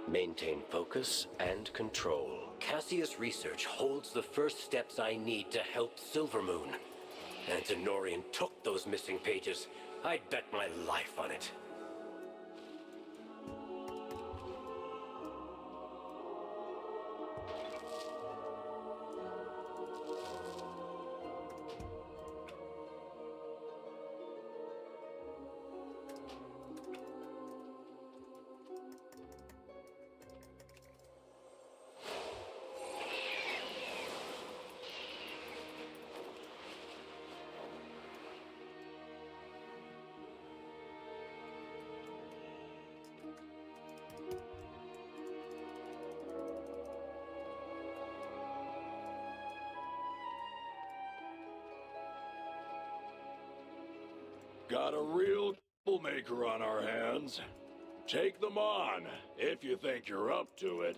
Maintain focus and control. Cassius research holds the first steps I need to help Silvermoon. Antenorian took those missing pages. I'd bet my life on it. Got a real troublemaker on our hands. Take them on, if you think you're up to it.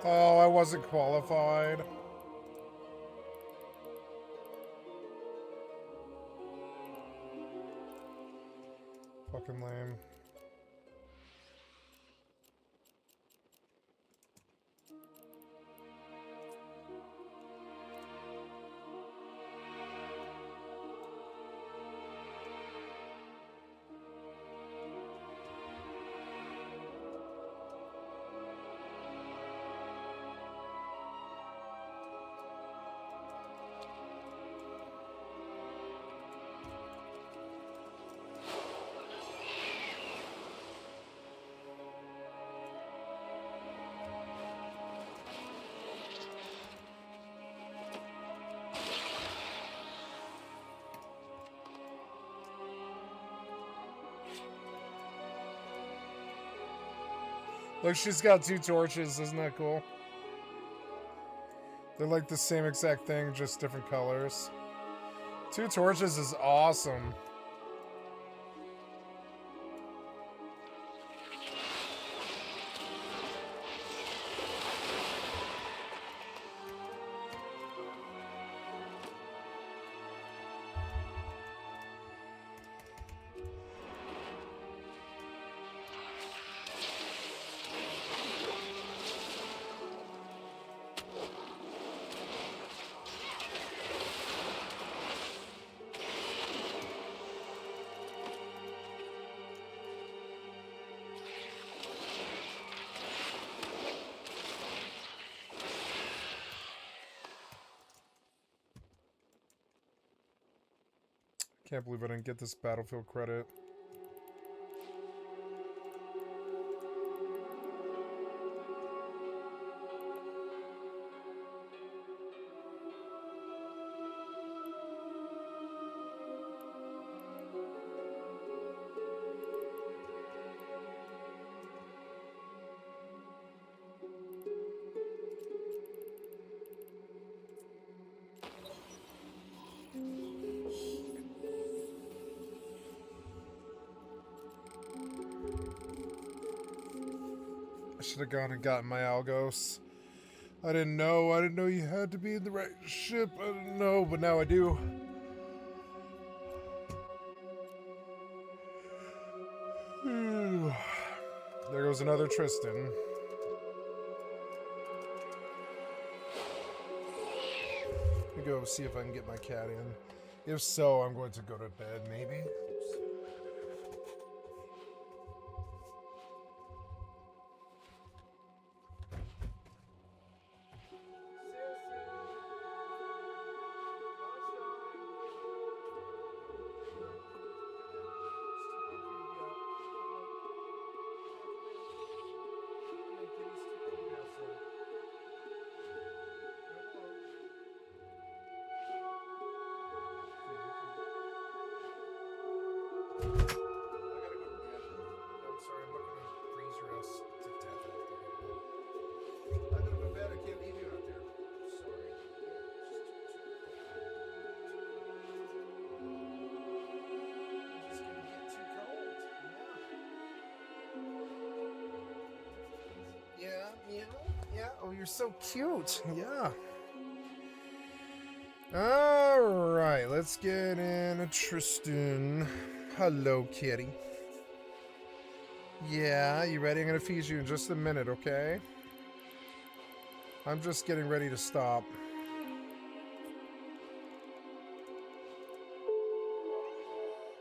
Oh, I wasn't qualified. Fucking lame. Look, she's got 2 torches. Isn't that cool? They're like the same exact thing, just different colors. 2 torches is awesome. Can't believe I didn't get this battlefield credit. I should have gone and gotten my Algos. I didn't know. I didn't know you had to be in the right ship. I didn't know, but now I do. There goes another Tristan. Let me go see if I can get my cat in. If so, I'm going to go to bed, maybe. Yeah. Oh, you're so cute. Yeah. All right, let's get in Tristan. Hello, kitty. Yeah, you ready? I'm gonna feed you in just a minute, okay? I'm just getting ready to stop.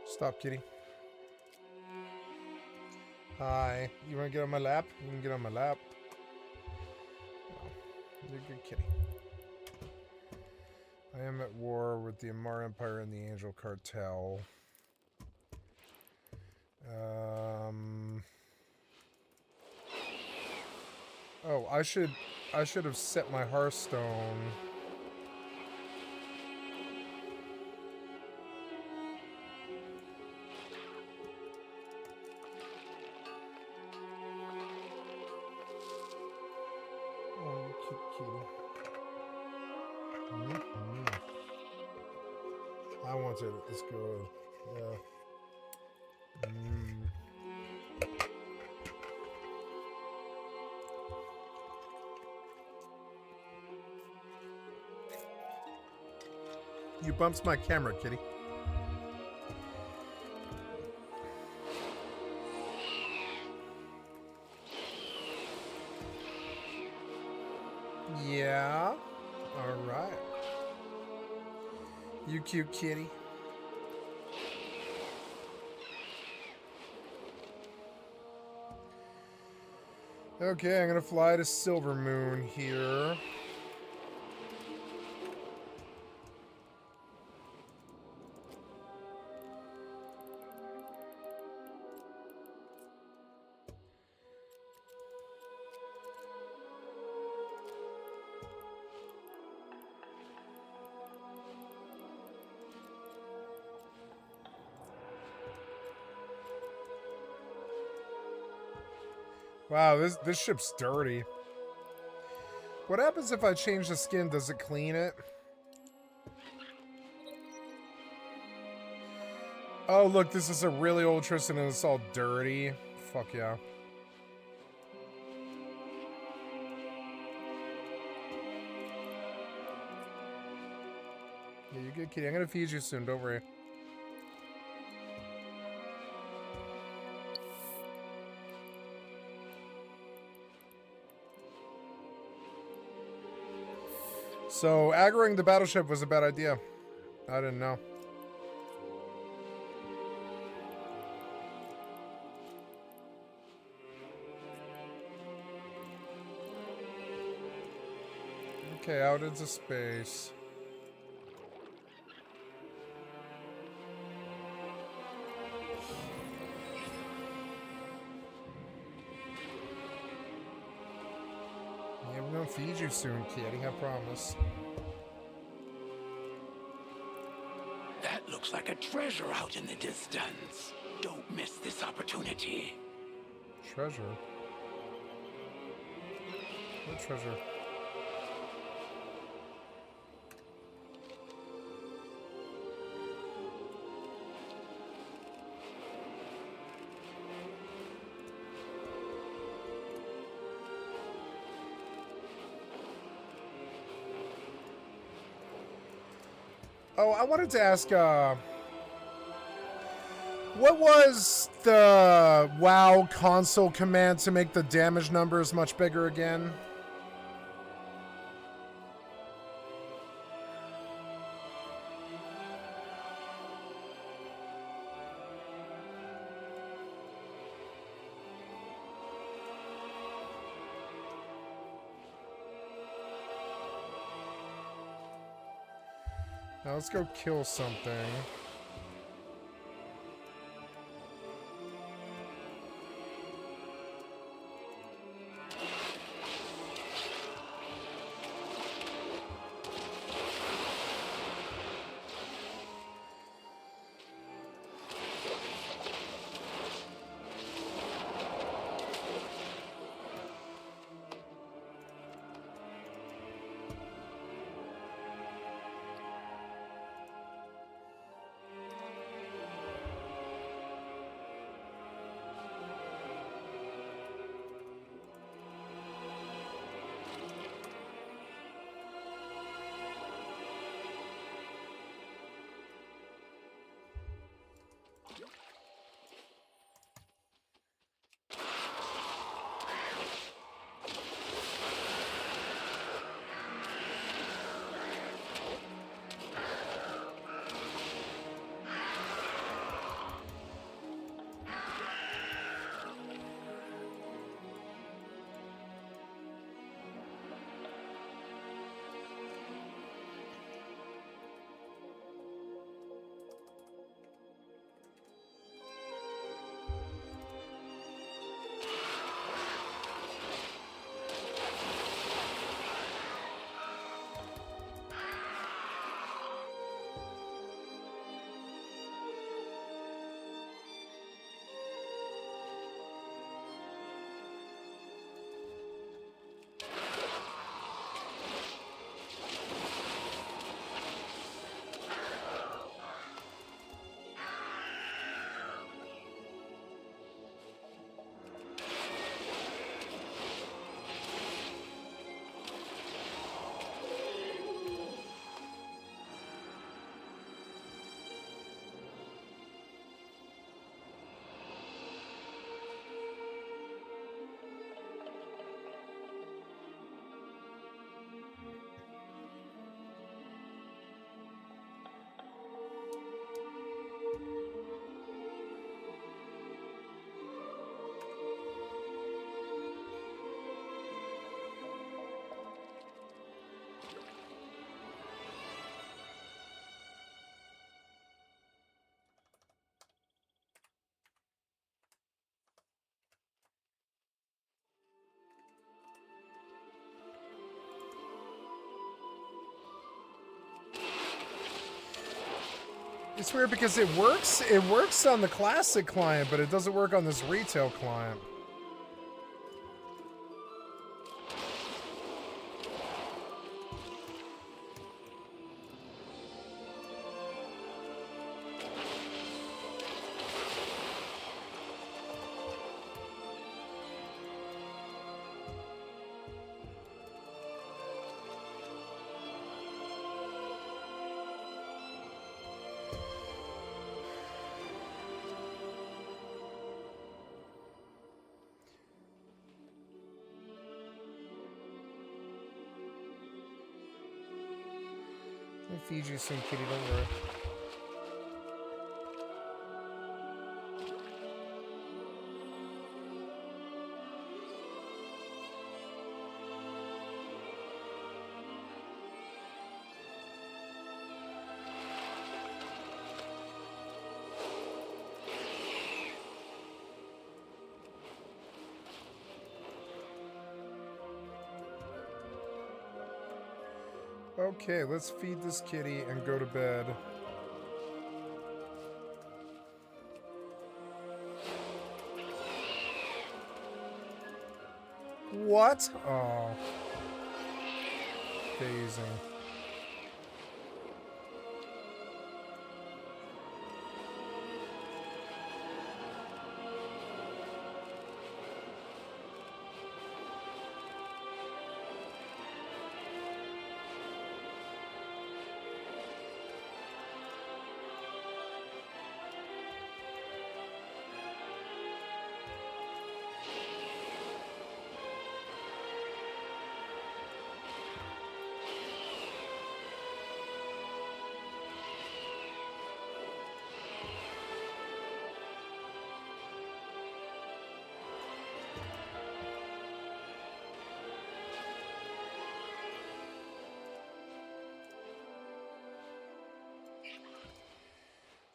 Stop, kitty. Hi. You wanna get on my lap? You can get on my lap. You're a good kitty. I am at war with the Amar Empire and the Angel Cartel. Oh, I should have set my Hearthstone. Oh, you cute kitty. I want it. It's good. Yeah. You bumps my camera, kitty. Yeah. All right. You cute kitty. Okay, I'm gonna fly to Silver Moon here. Wow, this ship's dirty. What happens if I change the skin? Does it clean it? Oh, look, this is a really old Tristan and it's all dirty. Fuck yeah. Yeah, you're good, kitty. I'm gonna feed you soon, don't worry. So, aggroing the battleship was a bad idea. I didn't know. Okay, out into space. Yeah, we're gonna feed you soon, kitty, I promise. That looks like a treasure out in the distance. Don't miss this opportunity. Treasure? What treasure? Oh, I wanted to ask, what was the WoW console command to make the damage numbers much bigger again? Now let's go kill something. It's weird because it works on the classic client, but it doesn't work on this retail client. I'll feed you soon, kitty, don't worry. Okay, let's feed this kitty and go to bed. What? Oh. Phasing.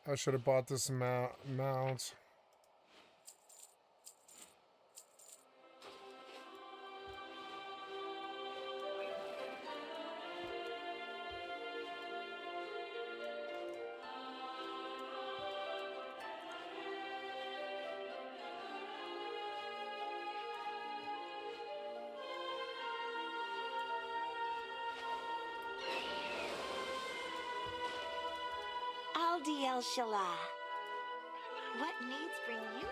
I should have bought this mount. Alldayerrydaybaby. What needs bring you here?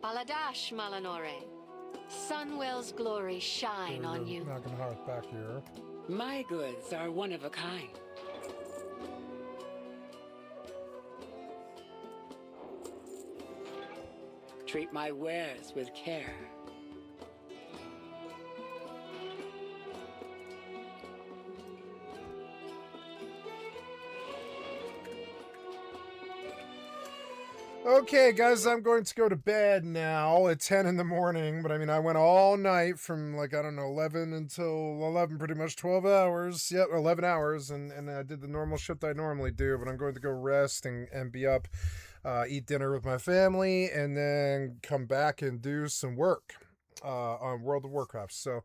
Baladash, Malanore. Sunwell's glory shine on you. Not gonna hark back here. My goods are one of a kind. Treat my wares with care. Okay, guys, I'm going to go to bed now at 10 in the morning. But I mean, I went all night from like, I don't know, 11 until 11, pretty much 12 hours. Yep, 11 hours. And I did the normal shit that I normally do. But I'm going to go rest and be up, eat dinner with my family, and then come back and do some work on World of Warcraft. So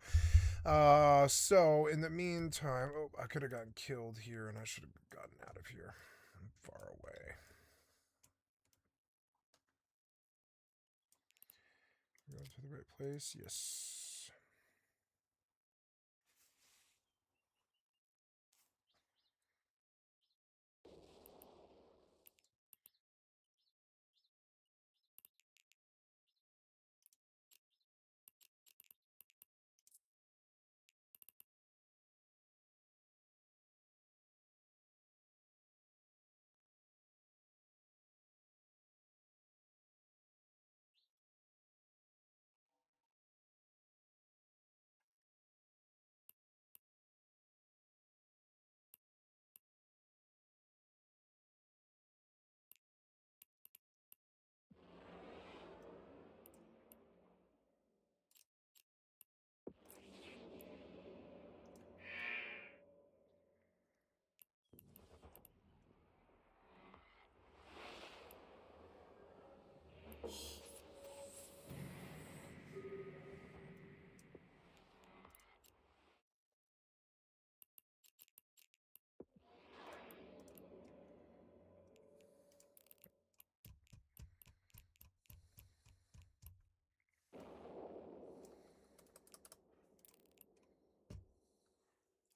in the meantime, oh, I could have gotten killed here and I should have gotten out of here. I'm far away. Going to the right place, yes.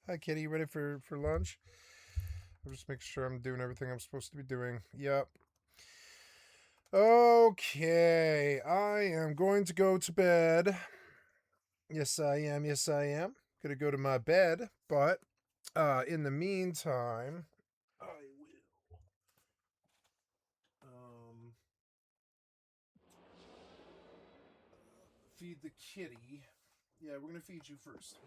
Hi, Kitty. You ready for lunch? I'm just making sure I'm doing everything I'm supposed to be doing. Yep. Okay. I am going to go to bed. Yes, I am. Yes, I am. Gonna go to my bed, but in the meantime, I will feed the kitty. Yeah, we're gonna feed you first.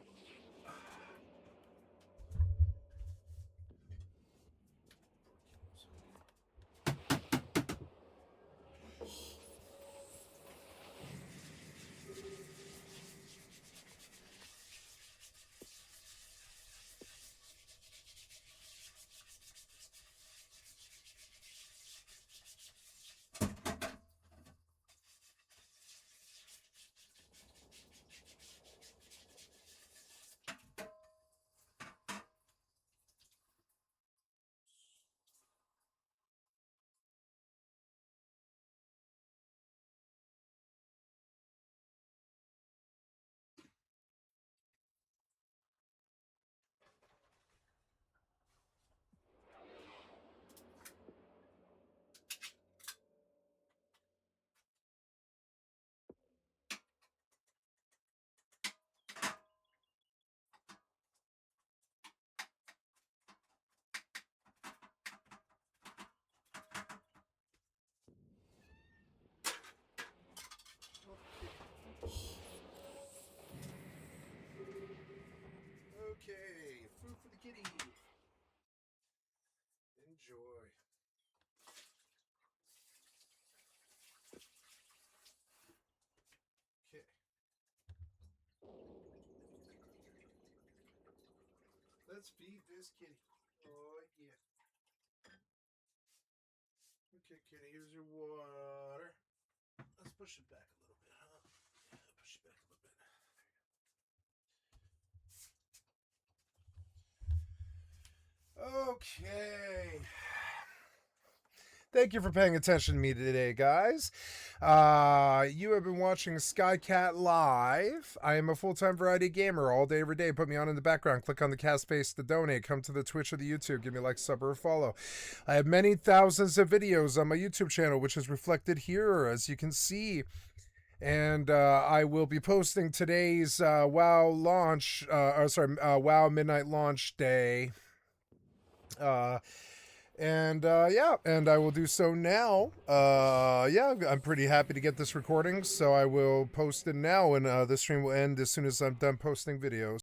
Okay, food for the kitty. Enjoy. Okay. Let's feed this kitty. Oh, yeah. Okay, kitty, here's your water. Let's push it back a little bit, huh? Yeah, push it back a little bit. Okay. Thank you for paying attention to me today, guys. You have been watching Skycatlive. I am a full-time variety gamer all day, every day. Put me on in the background. Click on the cast space to donate. Come to the Twitch or the YouTube. Give me a like, sub, or a follow. I have many thousands of videos on my YouTube channel, which is reflected here, as you can see. And I will be posting today's WoW launch, WoW Midnight launch day. Yeah, and I will do so now. Yeah, I'm pretty happy to get this recording, so I will post it now, and the stream will end as soon as I'm done posting videos.